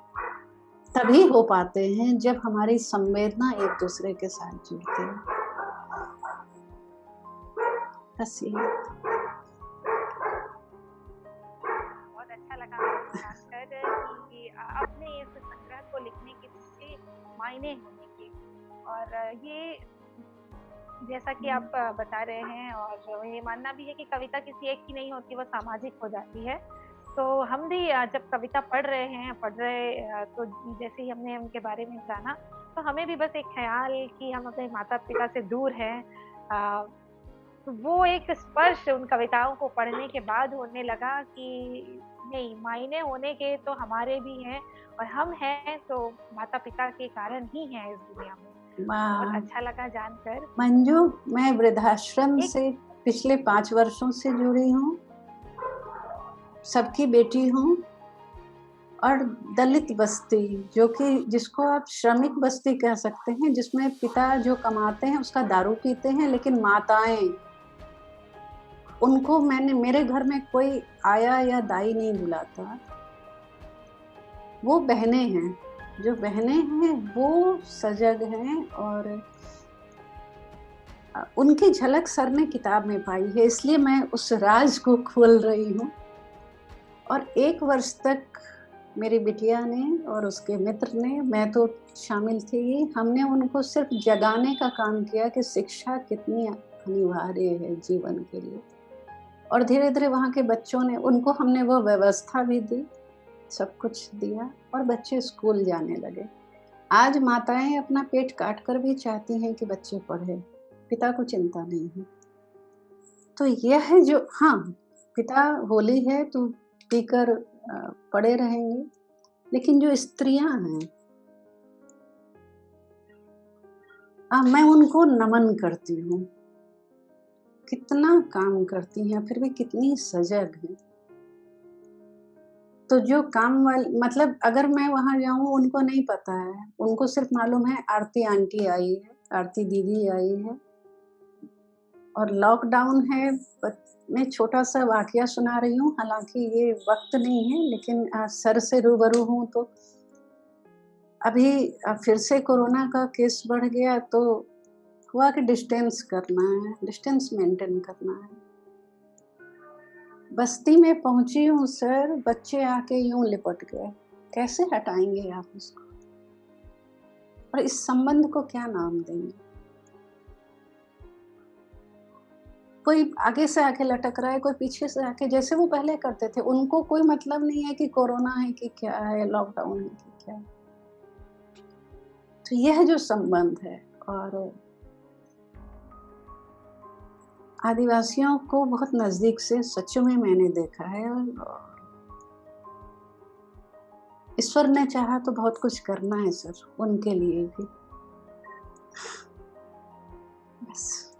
[SPEAKER 3] तभी हो पाते हैं जब हमारी संवेदना एक दूसरे के साथ जुड़ती है। बस ये
[SPEAKER 1] बहुत अच्छा लगा जानकर कि अपने इस संग्रह को लिखने के पीछे मायने होने के, और ये जैसा कि आप बता रहे हैं, और ये मानना भी है कि कविता किसी एक की नहीं होती, वो सामाजिक हो जाती है। तो हम भी जब कविता पढ़ रहे तो जैसे ही हमने उनके बारे में जाना, तो हमें भी बस एक ख्याल कि हम अपने माता पिता से दूर हैं, तो वो एक स्पर्श उन कविताओं को पढ़ने के बाद होने लगा कि नहीं, मायने होने के तो हमारे भी हैं, और हम हैं तो माता पिता के कारण ही हैं इस दुनिया में। बहुत अच्छा लगा जानकर।
[SPEAKER 3] मंजू, मैं वृद्धाश्रम
[SPEAKER 1] एक
[SPEAKER 3] से पिछले 5 वर्षों से जुड़ी हूँ, सबकी बेटी हूँ, और दलित बस्ती, जो कि जिसको आप श्रमिक बस्ती कह सकते हैं, जिसमें पिता जो कमाते हैं उसका दारू पीते हैं, लेकिन माताएं, उनको मेरे घर में कोई आया या दाई नहीं बुलाता। वो बहनें हैं, जो बहनें हैं वो सजग हैं, और उनकी झलक सर ने किताब में पाई है, इसलिए मैं उस राज को खोल रही हूँ। और 1 वर्ष तक मेरी बिटिया ने और उसके मित्र ने, मैं तो शामिल थी, हमने उनको सिर्फ जगाने का काम किया कि शिक्षा कितनी अनिवार्य है जीवन के लिए। और धीरे धीरे वहाँ के बच्चों ने, उनको हमने वो व्यवस्था भी दी, सब कुछ दिया, और बच्चे स्कूल जाने लगे। आज माताएं अपना पेट काट कर भी चाहती हैं कि बच्चे पढ़े, पिता को चिंता नहीं है। तो यह है जो, हाँ, पिता होली है तो पीकर पड़े रहेंगे, लेकिन जो स्त्रियां हैं, मैं उनको नमन करती हूँ। कितना काम करती हैं, फिर भी कितनी सजग हैं। तो जो काम वाली, मतलब अगर मैं वहाँ जाऊँ, उनको नहीं पता है, उनको सिर्फ मालूम है आरती आंटी आई है, आरती दीदी आई है। और लॉकडाउन है, मैं छोटा सा वाकया सुना रही हूँ, हालांकि ये वक्त नहीं है, लेकिन सर से रूबरू हूँ। तो अभी फिर से कोरोना का केस बढ़ गया, तो हुआ कि डिस्टेंस करना है, डिस्टेंस मेंटेन करना है। बस्ती में पहुंची हूँ सर, बच्चे आके यूं लिपट गए, कैसे हटाएंगे आप इसको, और इस संबंध को क्या नाम देंगे? कोई आगे से आके लटक रहा है, कोई पीछे से आके, जैसे वो पहले करते थे। उनको कोई मतलब नहीं है कि कोरोना है कि क्या है, लॉकडाउन है कि क्या है। तो यह जो संबंध है, और आदिवासियों को बहुत नजदीक से सच में मैंने देखा है, और ईश्वर ने चाहा तो बहुत कुछ करना है सर उनके लिए भी। बस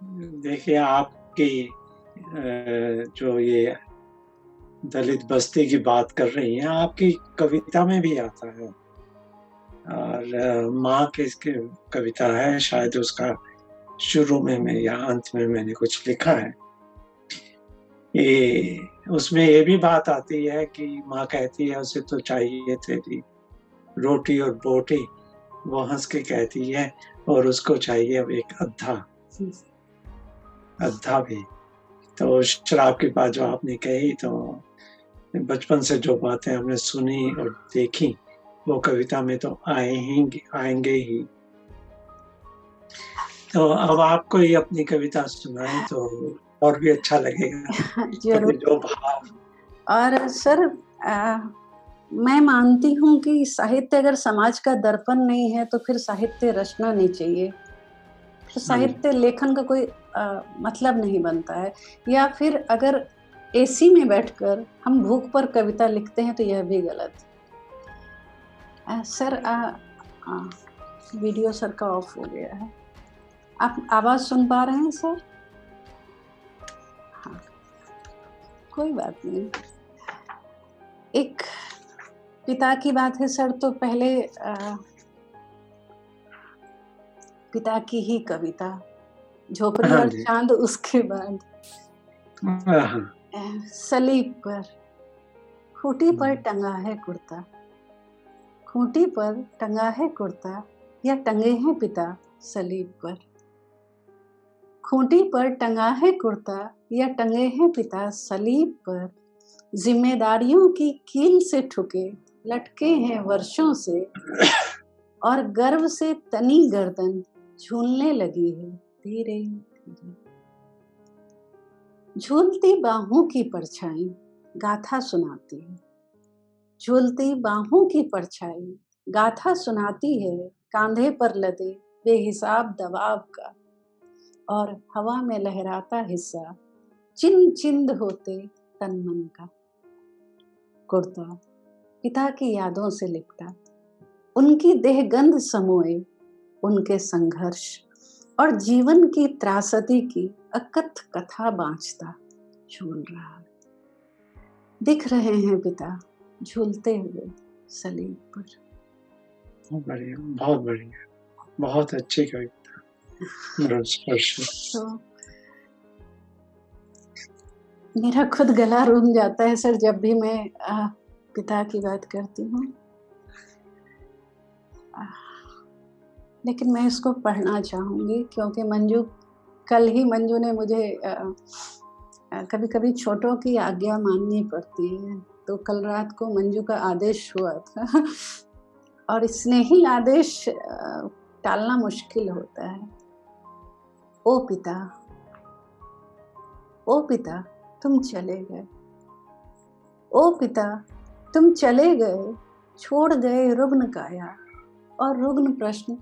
[SPEAKER 2] देखिए, आपकी जो ये दलित बस्ती की बात कर रही हैं, आपकी कविता में भी आता है, और माँ की कविता है, शायद उसका शुरू में या अंत में मैंने कुछ लिखा है। उसमें ये भी बात आती है कि माँ कहती है, उसे तो चाहिए तेरी रोटी और बोटी, वो हंस के कहती है और उसको चाहिए अब एक अद्धा भी। तो शराब की बात जो आपने कही, तो बचपन से जो बातें हमने सुनी और देखी वो कविता में तो आएंगे ही। तो अब आप कोई अपनी कविता सुनाएं तो और भी अच्छा लगेगा, क्योंकि
[SPEAKER 3] जरूर।
[SPEAKER 2] जो भाव।
[SPEAKER 3] और सर, मैं मानती हूँ कि साहित्य अगर समाज का दर्पण नहीं है तो फिर साहित्य रचना नहीं चाहिए, फिर साहित्य लेखन का कोई मतलब नहीं बनता है। या फिर अगर एसी में बैठकर हम भूख पर कविता लिखते हैं तो यह भी गलत। सर, वीडियो सर का ऑफ हो गया है, आप आवाज सुन पा रहे हैं सर? हाँ, कोई बात नहीं। एक पिता की बात है सर, तो पहले पिता की ही कविता, झोपड़ी
[SPEAKER 2] हाँ
[SPEAKER 3] और
[SPEAKER 2] जी।
[SPEAKER 3] चांद उसके बाद।
[SPEAKER 2] हाँ।
[SPEAKER 3] सलीब पर, खूंटी पर टंगा है कुर्ता, खूंटी पर टंगा है कुर्ता, या टंगे हैं पिता सलीब पर। खूंटी पर टंगा है कुर्ता या टंगे हैं पिता सलीब पर। जिम्मेदारियों की कील से ठुके लटके हैं वर्षों से, और गर्व से तनी गर्दन झूलने लगी है धीरे धीरे। झूलती बाहों की परछाई गाथा सुनाती है, झूलती बाहों की परछाई गाथा सुनाती है, कांधे पर लदे बेहिसाब दबाव का, और हवा में लहराता हिस्सा चिंद होते तन मन का। कुर्ता पिता की यादों से लिपटा, उनकी देहगंध समोए, उनके संघर्ष और जीवन की त्रासदी की अकथ कथा बाँचता झूल रहा है। दिख रहे हैं पिता झूलते हुए सलीब पर।
[SPEAKER 2] बहुत बढ़िया, बहुत बढ़िया, बहुत अच्छी कविता।
[SPEAKER 3] तो मेरा खुद गला रूंध जाता है सर जब भी मैं पिता की बात करती हूँ, लेकिन मैं इसको पढ़ना चाहूँगी क्योंकि कल ही मंजू ने मुझे कभी कभी छोटों की आज्ञा माननी पड़ती है, तो कल रात को मंजू का आदेश हुआ था और स्नेही आदेश टालना मुश्किल होता है। ओ पिता तुम चले गए, ओ पिता तुम चले गए, छोड़ गए रुग्ण काया और रुग्ण प्रश्न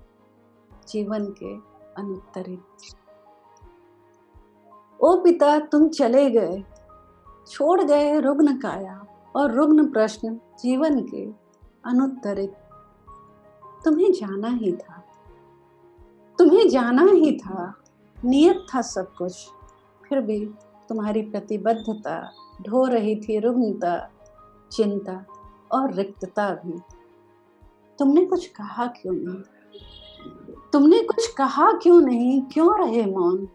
[SPEAKER 3] जीवन के अनुत्तरित। ओ पिता तुम चले गए, छोड़ गए रुग्ण काया और रुग्ण प्रश्न जीवन के अनुत्तरित। तुम्हें जाना ही था, तुम्हें जाना ही था, नियत था सब कुछ, फिर भी तुम्हारी प्रतिबद्धता ढो रही थी रुग्णता, चिंता और रिक्तता भी। तुमने कुछ कहा क्यों नहीं, तुमने कुछ कहा क्यों नहीं, क्यों रहे मौन?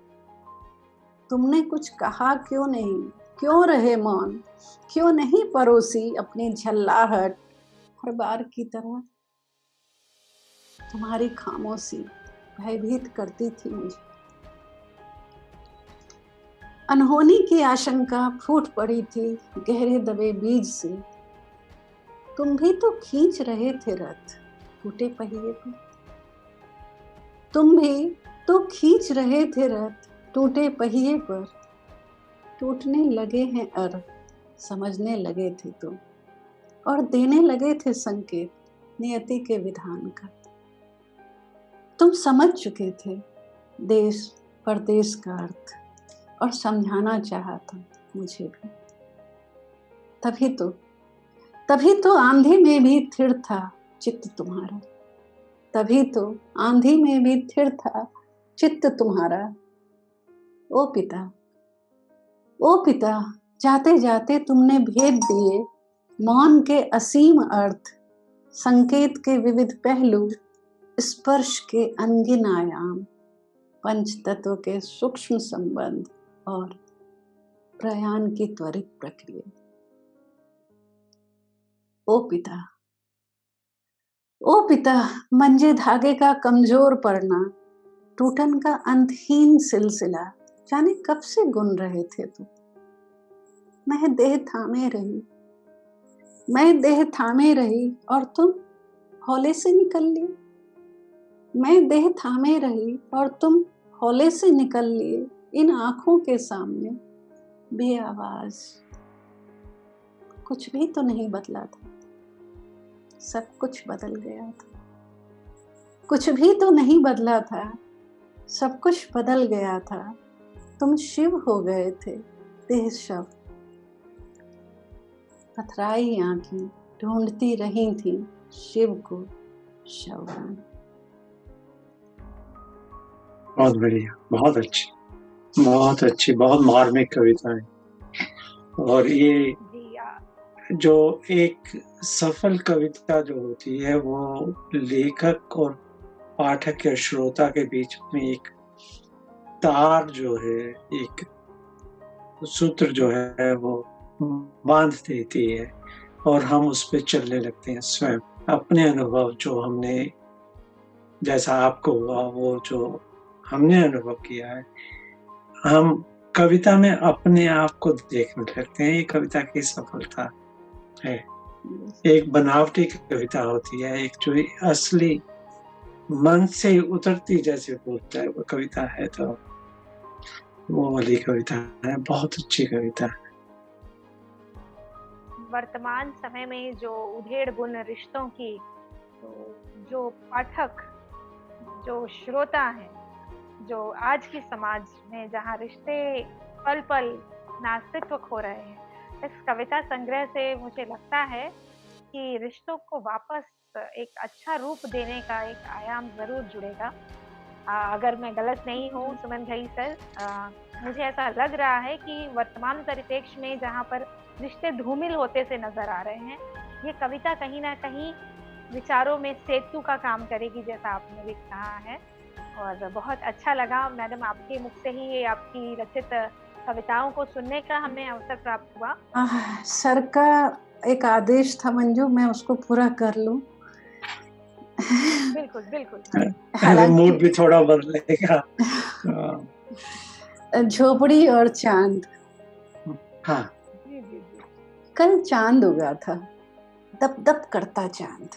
[SPEAKER 3] तुमने कुछ कहा क्यों नहीं, क्यों रहे मौन? क्यों नहीं परोसी अपनी झल्लाहट हर बार की तरह? तुम्हारी खामोशी भयभीत करती थी मुझे। अनहोनी की आशंका फूट पड़ी थी गहरे दबे बीज से। तुम भी तो खींच रहे थे रथ टूटे पहिए पर, तुम भी तो खींच रहे थे रथ टूटे पहिए पर। टूटने लगे हैं अर्थ समझने लगे थे तुम, और देने लगे थे संकेत नियति के विधान का। तुम समझ चुके थे देश परदेश का अर्थ, और समझाना चाहा था मुझे भी। तभी तो आंधी में भी थिर था चित्त तुम्हारा, तभी तो आंधी में भी थिर था चित्त तुम्हारा। ओ पिता जाते जाते तुमने भेद दिए मौन के असीम अर्थ, संकेत के विविध पहलू, स्पर्श के अनगिन आयाम, पंच तत्व के सूक्ष्म संबंध और प्रयाण की त्वरित प्रक्रिया। ओ पिता ओ पिता, मंजे धागे का कमजोर पड़ना, टूटन का अंतहीन सिलसिला, जाने कब से गुन रहे थे तुम। मैं देह थामे रही, मैं देह थामे रही और तुम हौले से निकल लिए। मैं देह थामे रही और तुम हौले से निकल लिए, इन आंखों के सामने बेआवाज। कुछ भी तो नहीं बदला था, सब कुछ बदल गया था। कुछ भी तो नहीं बदला था, सब कुछ बदल गया था। तुम शिव हो गए थे, देह शव। पथराई आंखें ढूंढती रही थी शिव को शव में।
[SPEAKER 2] बहुत बढ़िया, बहुत अच्छी, बहुत अच्छी, बहुत मार्मिक कविता है। और ये जो एक सफल कविता जो होती है वो लेखक और पाठक या श्रोता के बीच में एक तार जो है, एक सूत्र जो है वो बांध देती है और हम उस पे चलने लगते हैं स्वयं। अपने अनुभव जो हमने, जैसा आपको हुआ, वो जो हमने अनुभव किया है, हम कविता में अपने आप को देखने लगते हैं। ये कविता की सफलता है। एक बनावटी कविता होती है, एक जो असली मन से उतरती जैसे बोलता है वो कविता है, तो वो वाली कविता है। बहुत अच्छी कविता है।
[SPEAKER 1] वर्तमान समय में जो उधेड़ बुन रिश्तों की, तो जो पाठक, जो श्रोता हैं, जो आज की समाज में जहाँ रिश्ते पल पल नास्तित्व खो रहे हैं, इस कविता संग्रह से मुझे लगता है कि रिश्तों को वापस एक अच्छा रूप देने का एक आयाम जरूर जुड़ेगा। अगर मैं गलत नहीं हूँ सुमन भाई सर, मुझे ऐसा लग रहा है कि वर्तमान परिप्रेक्ष्य में जहाँ पर रिश्ते धूमिल होते से नजर आ रहे हैं, ये कविता कहीं ना कहीं विचारों में सेतु का काम करेगी, जैसा आपने भी कहा है। और बहुत अच्छा लगा मैडम, आपके मुख से ही आपकी रचित कविताओं को सुनने का हमें अवसर प्राप्त हुआ।
[SPEAKER 3] सर का एक आदेश था मंजू, मैं उसको पूरा कर लूं।
[SPEAKER 1] बिल्कुल बिल्कुल।
[SPEAKER 2] मूड भी थोड़ा बदलेगा।
[SPEAKER 3] झोपड़ी और चांद।
[SPEAKER 2] हाँ।
[SPEAKER 3] कल चांद उगा था, दप दप करता चांद।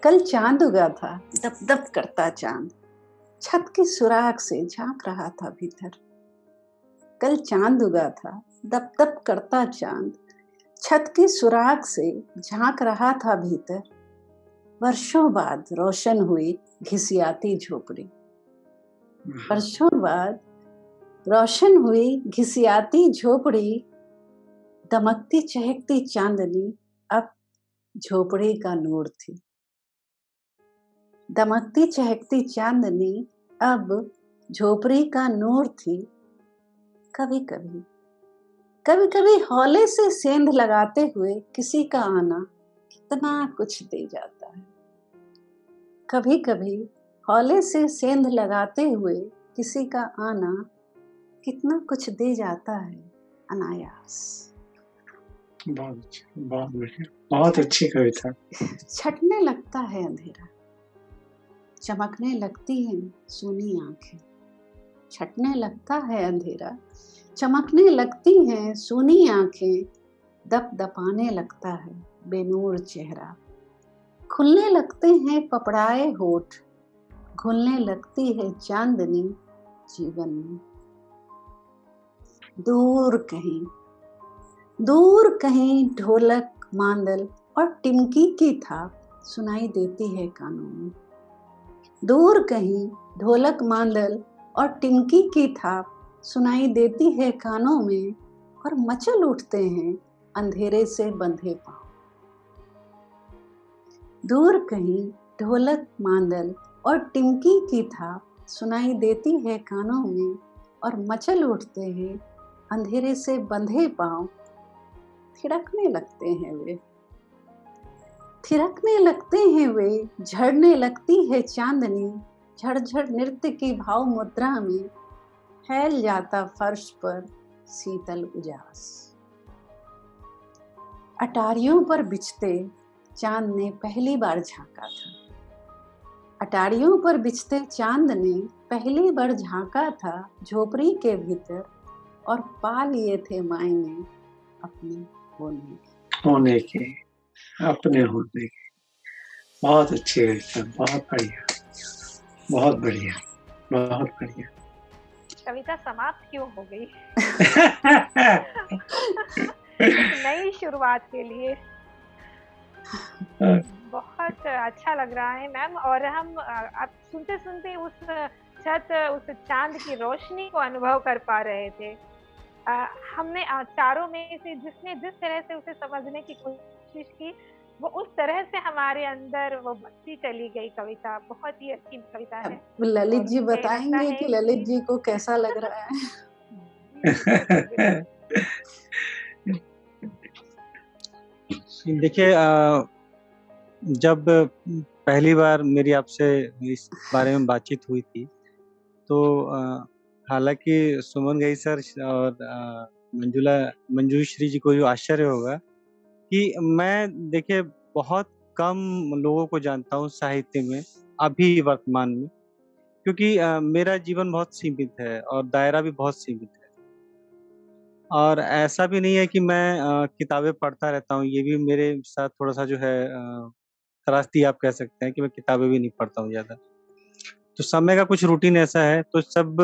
[SPEAKER 3] कल चांद उगा था, दप दप करता चांद, छत की सुराख से झांक रहा था भीतर। कल चांद उगा था, दप दप करता चांद, छत की सुराख से झांक रहा था भीतर। वर्षों बाद रोशन हुई घिसियाती झोपड़ी। वर्षों बाद रोशन हुई घिसियाती झोपड़ी, दमकती चहकती चांदनी अब झोपड़ी का नूर थी। दमकती चहकती चांदनी अब झोपड़ी का नूर थी। कभी कभी, कभी कभी हौले से सेंध लगाते हुए किसी का आना कितना कुछ दे जाता है। कभी कभी हौले से सेंध लगाते हुए किसी का आना कितना कुछ दे जाता है अनायास।
[SPEAKER 2] बहुत बढ़िया, बहुत अच्छी कविता।
[SPEAKER 3] छटने लगता है अंधेरा, चमकने लगती हैं सूनी आंखें। छटने लगता है अंधेरा, चमकने लगती हैं सूनी आंखें, दप दपाने लगता है बेनूर चेहरा। खुलने लगते हैं पपड़ाए होठ, घुलने लगती है चांदनी जीवन में। दूर कहीं, दूर कहीं ढोलक मांदल और टिमकी की थाप सुनाई देती है कानों में। दूर कहीं ढोलक मांदल और टिमकी की थाप सुनाई देती है कानों में, और मचल उठते हैं अंधेरे से बंधे पांव। दूर कहीं ढोलक मांदल और टिमकी की थाप सुनाई देती है कानों में, और मचल उठते हैं अंधेरे से बंधे पांव। थिरकने लगते हैं वे, थिरकने लगते हैं वे, झड़ने लगती है चांदनी, झड़झड़ नृत्य की भाव मुद्रा में फैल जाता फर्श पर शीतल उजास। अटारियों पर बिछते चाँद ने पहली बार झाँका था। अटारियों पर बिछते चाँद ने पहली बार झाँका था झोपड़ी के भीतर, और पा लिए थे मायने अपने होने के।
[SPEAKER 2] होने के, अपने होने के। बहुत अच्छी कविता, बहुत बढ़िया, बहुत बढ़िया, बहुत बढ़िया।
[SPEAKER 1] कविता समाप्त क्यों हो गई? एक नई शुरुआत के लिए बहुत अच्छा लग रहा है मैम। और हम अब सुनते सुनते उस छत, उस चांद की रोशनी को अनुभव कर पा रहे थे। हमने चारों में से जिसने जिस तरह से उसे समझने की कोशिश की, वो उस तरह से हमारे अंदर वो बसती चली गई कविता। बहुत ही अच्छी कविता है।
[SPEAKER 3] अब ललित
[SPEAKER 1] और
[SPEAKER 3] जी
[SPEAKER 1] मुझे लगता
[SPEAKER 3] बताएंगे
[SPEAKER 1] है
[SPEAKER 3] कि ललित
[SPEAKER 1] कि
[SPEAKER 3] जी को कैसा लग रहा है।
[SPEAKER 1] बिल्कुल बिल्कुल।
[SPEAKER 4] देखिए, जब पहली बार मेरी आपसे इस बारे में बातचीत हुई थी, तो हालांकि सुमन गई सर और मंजूश्री जी को जो आश्चर्य होगा कि मैं, देखिए, बहुत कम लोगों को जानता हूँ साहित्य में अभी वर्तमान में, क्योंकि मेरा जीवन बहुत सीमित है और दायरा भी बहुत सीमित है। और ऐसा भी नहीं है कि मैं किताबें पढ़ता रहता हूँ, ये भी मेरे साथ थोड़ा-सा जो है त्रासदी आप कह सकते हैं कि मैं किताबें भी नहीं पढ़ता हूँ ज़्यादा। तो समय का कुछ रूटीन ऐसा है, तो जब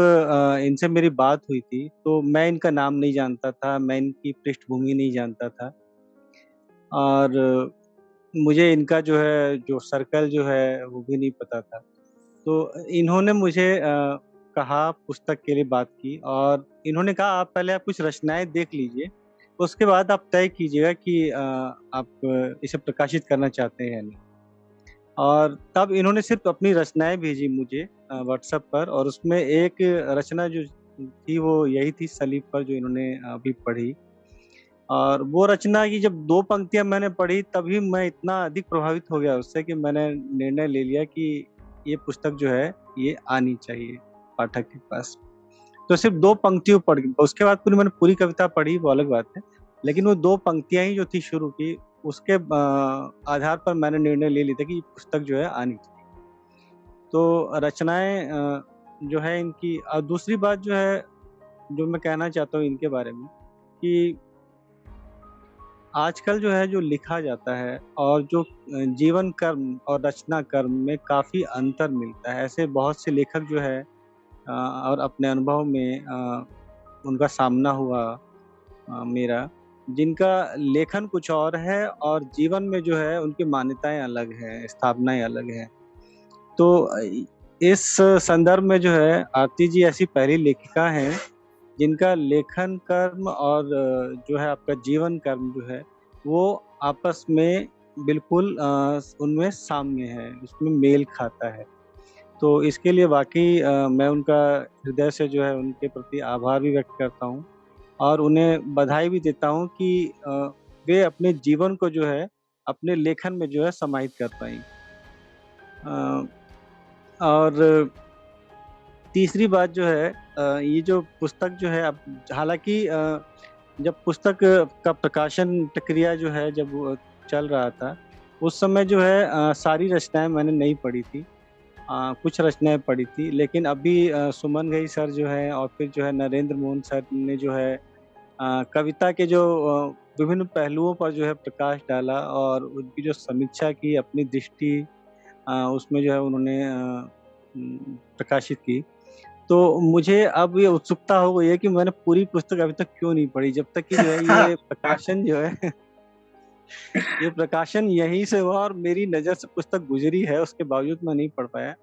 [SPEAKER 4] इनसे मेरी बात हुई थी, तो मैं इनका नाम नहीं जानता था, मैं इनकी पृष्ठभूमि नहीं जानता था, और मुझे इनका जो है, जो सर्कल जो है, वो भी नहीं पता था। तो इन्होंने मुझे कहा, पुस्तक के लिए बात की, और इन्होंने कहा, आप पहले आप कुछ रचनाएँ देख लीजिए, उसके बाद आप तय कीजिएगा कि आप इसे प्रकाशित करना चाहते हैं या नहीं। और तब इन्होंने सिर्फ़ अपनी रचनाएँ भेजी मुझे व्हाट्सएप पर, और उसमें एक रचना जो थी वो यही थी, सलीब पर, जो इन्होंने अभी पढ़ी। और वो रचना की जब 2 पंक्तियाँ मैंने पढ़ी, तभी मैं इतना अधिक प्रभावित हो गया उससे कि मैंने निर्णय ले लिया कि ये पुस्तक जो है, ये आनी चाहिए पाठक के पास। तो सिर्फ़ 2 पंक्तियों पढ़ के, उसके बाद पूरी मैंने पूरी कविता पढ़ी, वो अलग बात है। लेकिन वो 2 पंक्तियाँ ही जो थी शुरू की, उसके आधार पर मैंने निर्णय ले लिया था कि ये पुस्तक जो है आनी चाहिए। तो रचनाएँ जो है इनकी, और दूसरी बात जो है, जो मैं कहना चाहता हूँ इनके बारे में, कि आजकल जो है, जो लिखा जाता है और जो जीवन कर्म और रचना कर्म में काफ़ी अंतर मिलता है। ऐसे बहुत से लेखक जो है, और अपने अनुभव में उनका सामना हुआ मेरा, जिनका लेखन कुछ और है और जीवन में जो है उनकी मान्यताएँ अलग हैं, स्थापनाएँ अलग हैं। तो इस संदर्भ में जो है, आरती जी ऐसी पहली लेखिका हैं जिनका लेखन कर्म और जो है आपका जीवन कर्म जो है, वो आपस में बिल्कुल उनमें साम्य है, उसमें मेल खाता है। तो इसके लिए वाक़ई मैं उनका हृदय से जो है उनके प्रति आभार भी व्यक्त करता हूँ, और उन्हें बधाई भी देता हूँ कि वे अपने जीवन को जो है, अपने लेखन में जो है समाहित कर पाईं। अ, और तीसरी बात जो है, ये जो पुस्तक जो है, अब हालाँकि जब पुस्तक का प्रकाशन प्रक्रिया जो है, जब वो चल रहा था, उस समय जो है सारी रचनाएँ मैंने नहीं पढ़ी थी। कुछ रचनाएँ पढ़ी थी, लेकिन अभी सुमन घई सर जो हैं, और फिर जो है नरेंद्र मोहन सर ने जो है कविता के जो विभिन्न पहलुओं पर जो है प्रकाश डाला, और उनकी जो समीक्षा की, अपनी दृष्टि उसमें जो है उन्होंने प्रकाशित की। तो मुझे अब ये उत्सुकता हो गई है कि मैंने पूरी पुस्तक अभी तक क्यों नहीं पढ़ी, जब तक कि जो है ये प्रकाशन जो है ये प्रकाशन यहीं से हुआ, और मेरी नज़र से पुस्तक गुज़री है, उसके बावजूद मैं नहीं पढ़ पाया।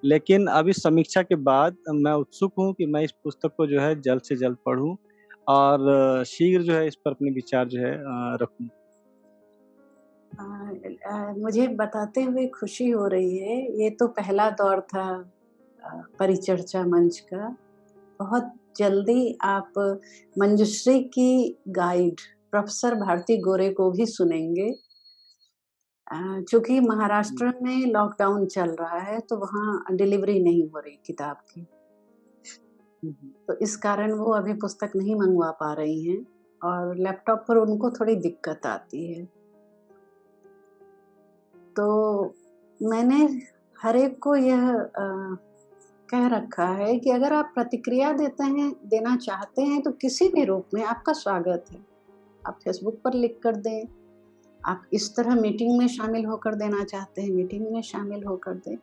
[SPEAKER 4] लेकिन अभी समीक्षा के बाद मैं उत्सुक हूँ कि मैं इस पुस्तक को जो है जल्द से जल्द पढ़ूँ, और शीघ्र जो है इस पर अपने विचार जो है रखूँ।
[SPEAKER 3] मुझे बताते हुए खुशी हो रही है, ये तो पहला दौर था परिचर्चा मंच का। बहुत जल्दी आप मंजुश्री की गाइड प्रोफेसर भारती गोरे को भी सुनेंगे। चूँकि महाराष्ट्र में लॉकडाउन चल रहा है, तो वहाँ डिलीवरी नहीं हो रही किताब की। तो इस कारण वो अभी पुस्तक नहीं मँगवा पा रही हैं, और लैपटॉप पर उनको थोड़ी दिक्कत आती है। तो मैंने हर एक को यह कह रखा है कि अगर आप प्रतिक्रिया देना चाहते हैं तो किसी भी रूप में आपका स्वागत है। आप फेसबुक पर लिख कर दें, आप इस तरह मीटिंग में शामिल होकर देना चाहते हैं, मीटिंग में शामिल होकर दें।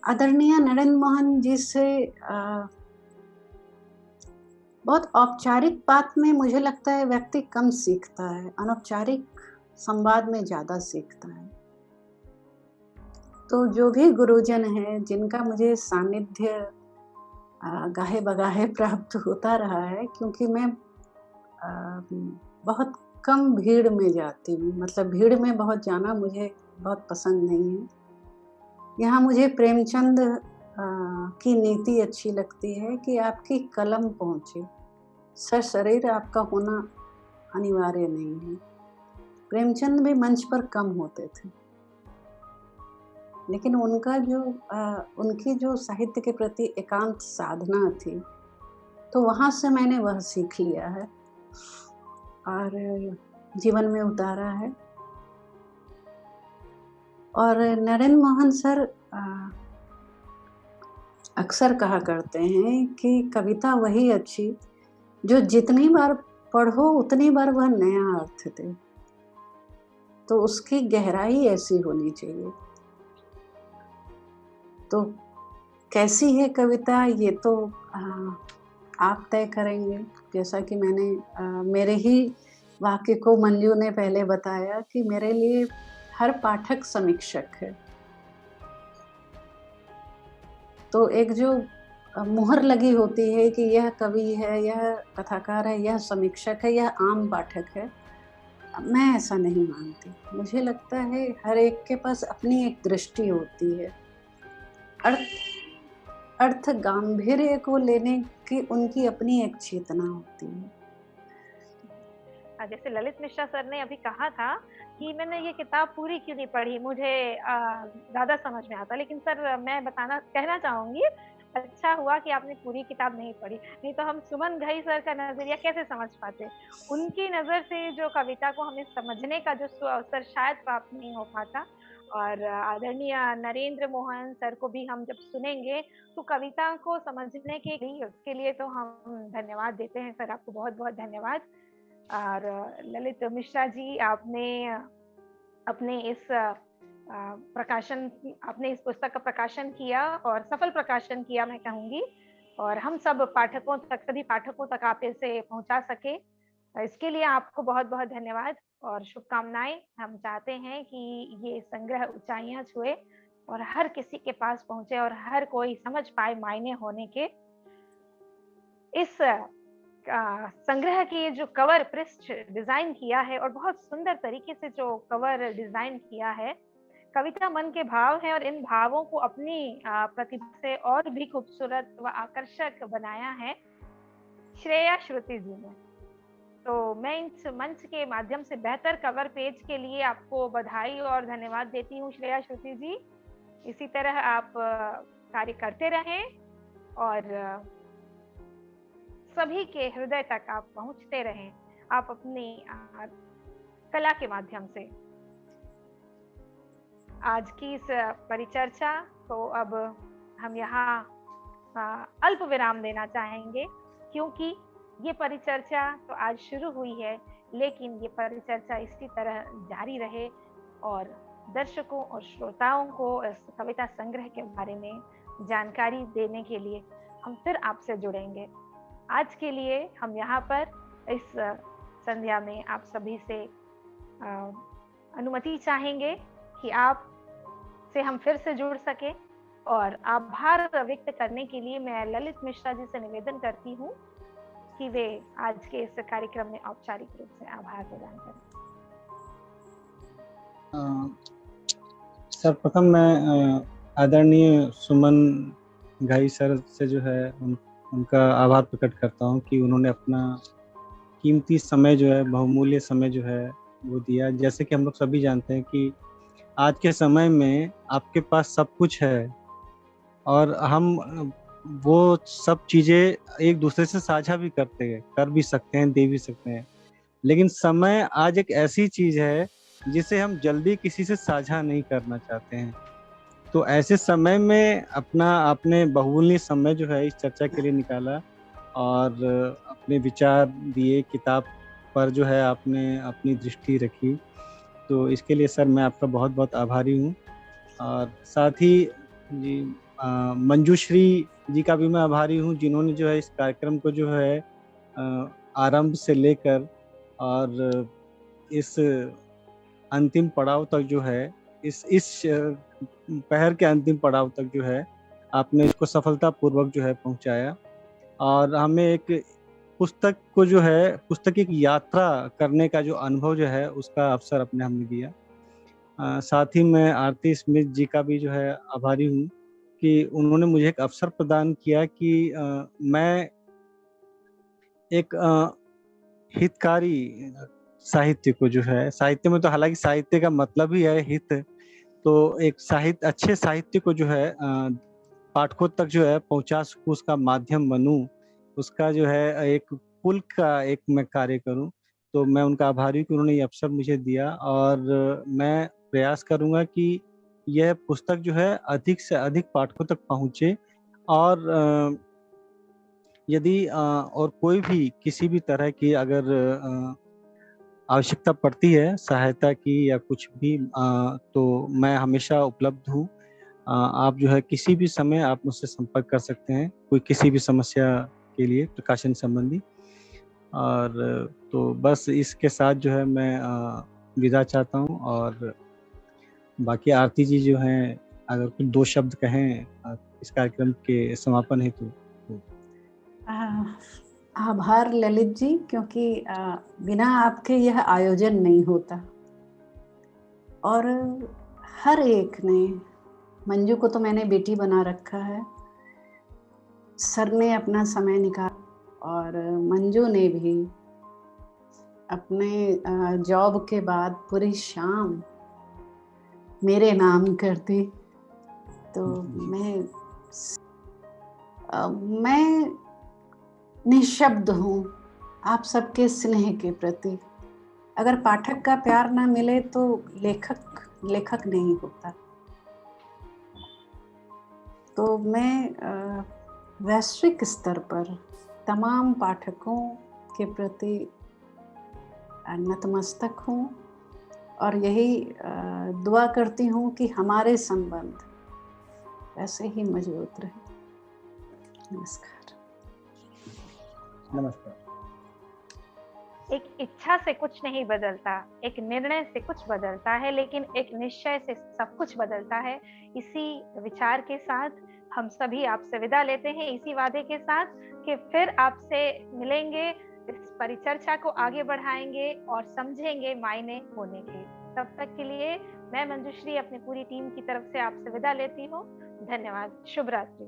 [SPEAKER 3] आदरणीय नरेंद्र मोहन जी से बहुत औपचारिक बात में मुझे लगता है व्यक्ति कम सीखता है, अनौपचारिक संवाद में ज़्यादा सीखता है। तो जो भी गुरुजन हैं जिनका मुझे सानिध्य गाहे बगाहे प्राप्त होता रहा है, क्योंकि मैं बहुत कम भीड़ में जाती हूँ, मतलब भीड़ में बहुत जाना मुझे बहुत पसंद नहीं है। यहाँ मुझे प्रेमचंद की नीति अच्छी लगती है कि आपकी कलम पहुँचे, सशरीर आपका होना अनिवार्य नहीं है। प्रेमचंद भी मंच पर कम होते थे, लेकिन उनकी जो साहित्य के प्रति एकांत साधना थी, तो वहाँ से मैंने वह सीख लिया है और जीवन में उतारा है। और नरेंद्र मोहन सर अक्सर कहा करते हैं कि कविता वही अच्छी जो जितनी बार पढ़ो उतनी बार वह नया अर्थ दे, तो उसकी गहराई ऐसी होनी चाहिए। तो कैसी है कविता, ये तो आप तय करेंगे। जैसा कि मैंने मेरे ही वाक्य को मंजू ने पहले बताया कि मेरे लिए हर पाठक समीक्षक है। तो एक जो मुहर लगी होती है कि यह कवि है, यह कथाकार है, यह समीक्षक है, यह आम पाठक है, मैं ऐसा नहीं मानती। मुझे लगता है हर एक के पास अपनी एक दृष्टि होती है, अर्थ गांभीर्य को लेने की उनकी अपनी एक चेतना होती है।
[SPEAKER 1] जैसे ललित मिश्रा सर ने अभी कहा था कि मैंने ये किताब पूरी क्यों नहीं पढ़ी, मुझे ज़्यादा समझ में आता। लेकिन सर मैं कहना चाहूँगी, अच्छा हुआ कि आपने पूरी किताब नहीं पढ़ी, नहीं तो हम सुमन घई सर का नजरिया कैसे समझ पाते। उनकी नज़र से जो कविता को हमें समझने का जो अवसर शायद प्राप्त नहीं हो पाता। और आदरणीय नरेंद्र मोहन सर को भी हम जब सुनेंगे तो कविता को समझने के लिए, उसके लिए तो हम धन्यवाद देते हैं सर, आपको बहुत बहुत धन्यवाद। और ललित मिश्रा जी, आपने अपने इस पुस्तक का प्रकाशन किया और सफल प्रकाशन किया मैं कहूँगी, और हम सब सभी पाठकों तक आप इसे पहुंचा सके, इसके लिए आपको बहुत बहुत धन्यवाद और शुभकामनाएं। हम चाहते हैं कि ये संग्रह ऊंचाइयां छुए और हर किसी के पास पहुंचे और हर कोई समझ पाए मायने होने के। इस संग्रह की जो कवर पृष्ठ डिजाइन किया है और बहुत सुंदर तरीके से जो कवर डिजाइन किया है, कविता मन के भाव है और इन भावों को अपनी प्रतिभा से और भी खूबसूरत व आकर्षक बनाया है श्रेया श्रुति जी ने। तो मैं इस मंच के माध्यम से बेहतर कवर पेज के लिए आपको बधाई और धन्यवाद देती हूँ श्रेया श्रुति जी। इसी तरह आप कार्य करते रहें और सभी के हृदय तक आप पहुंचते रहें, आप अपनी कला के माध्यम से। आज की इस परिचर्चा को अब हम यहाँ अल्प विराम देना चाहेंगे, क्योंकि ये परिचर्चा तो आज शुरू हुई है, लेकिन ये परिचर्चा इसी तरह जारी रहे और दर्शकों और श्रोताओं को इस कविता संग्रह के बारे में जानकारी देने के लिए हम फिर आपसे जुड़ेंगे। आज के लिए हम यहाँ पर इस संध्या में आप सभी से अनुमति चाहेंगे कि आप से हम फिर से जुड़ सके, और आभार व्यक्त करने के लिए मैं ललित मिश्रा जी से निवेदन करती हूँ कि वे आज के इस कार्यक्रम में औपचारिक रूप से आभार प्रदान करें।
[SPEAKER 4] सर्वप्रथम मैं आदरणीय सुमन घई सर से जो है उनका आभार प्रकट करता हूँ कि उन्होंने अपना कीमती समय जो है, बहुमूल्य समय जो है वो दिया। जैसे कि हम लोग सभी जानते हैं कि आज के समय में आपके पास सब कुछ है और हम वो सब चीज़ें एक दूसरे से साझा भी कर भी सकते हैं, दे भी सकते हैं, लेकिन समय आज एक ऐसी चीज़ है जिसे हम जल्दी किसी से साझा नहीं करना चाहते हैं। तो ऐसे समय में अपना आपने बहुमूल्य समय जो है इस चर्चा के लिए निकाला और अपने विचार दिए, किताब पर जो है आपने अपनी दृष्टि रखी। तो इसके लिए सर मैं आपका बहुत-बहुत आभारी हूँ और साथ ही जी मंजूश्री जी का भी मैं आभारी हूँ जिन्होंने जो है इस कार्यक्रम को जो है आरंभ से लेकर और इस अंतिम पड़ाव तक जो है इस पहर के अंतिम पड़ाव तक जो है आपने इसको सफलतापूर्वक जो है पहुँचाया और हमें एक पुस्तक की एक यात्रा करने का जो अनुभव जो है उसका अवसर अपने हमें दिया। साथ ही मैं आरती स्मिथ जी का भी जो है आभारी हूँ कि उन्होंने मुझे एक अवसर प्रदान किया कि मैं एक हितकारी साहित्य को जो है साहित्य में तो हालाँकि साहित्य का मतलब ही है हित, तो एक अच्छे साहित्य को जो है पाठकों तक जो है पहुँचा सकूँ, उसका माध्यम बनूँ, उसका जो है एक पुल का एक मैं कार्य करूँ। तो मैं उनका आभारी हूँ कि उन्होंने ये अवसर मुझे दिया और मैं प्रयास करूँगा कि यह पुस्तक जो है अधिक से अधिक पाठकों तक पहुँचे और यदि और कोई भी किसी भी तरह की अगर आवश्यकता पड़ती है सहायता की या कुछ भी तो मैं हमेशा उपलब्ध हूँ। आप जो है किसी भी समय आप मुझसे संपर्क कर सकते हैं, कोई किसी भी समस्या के लिए प्रकाशन संबंधी और तो बस इसके साथ जो है मैं विदा चाहता हूँ और बाकी आरती जी जो हैं अगर कुछ 2 शब्द कहें इस कार्यक्रम के समापन हेतु तो।
[SPEAKER 3] आभार ललित जी, क्योंकि बिना आपके यह आयोजन नहीं होता और हर एक ने, मंजू को तो मैंने बेटी बना रखा है, सर ने अपना समय निकाला और मंजू ने भी अपने जॉब के बाद पूरी शाम मेरे नाम कर दी। तो मैं निःशब्द हूँ आप सबके स्नेह के प्रति। अगर पाठक का प्यार ना मिले तो लेखक नहीं होता। तो मैं वैश्विक स्तर पर तमाम पाठकों के प्रति नतमस्तक हूँ और यही दुआ करती हूँ कि हमारे संबंध ऐसे ही मजबूत रहे। नमस्कार।
[SPEAKER 4] नमस्कार।
[SPEAKER 1] एक इच्छा से कुछ नहीं बदलता, एक निर्णय से कुछ बदलता है, लेकिन एक निश्चय से सब कुछ बदलता है। इसी विचार के साथ हम सभी आपसे विदा लेते हैं, इसी वादे के साथ कि फिर आपसे मिलेंगे, इस परिचर्चा को आगे बढ़ाएंगे और समझेंगे मायने होने के। तब तक के लिए मैं मंजूश्री अपनी पूरी टीम की तरफ से आपसे विदा लेती हूँ। धन्यवाद। शुभ रात्रि।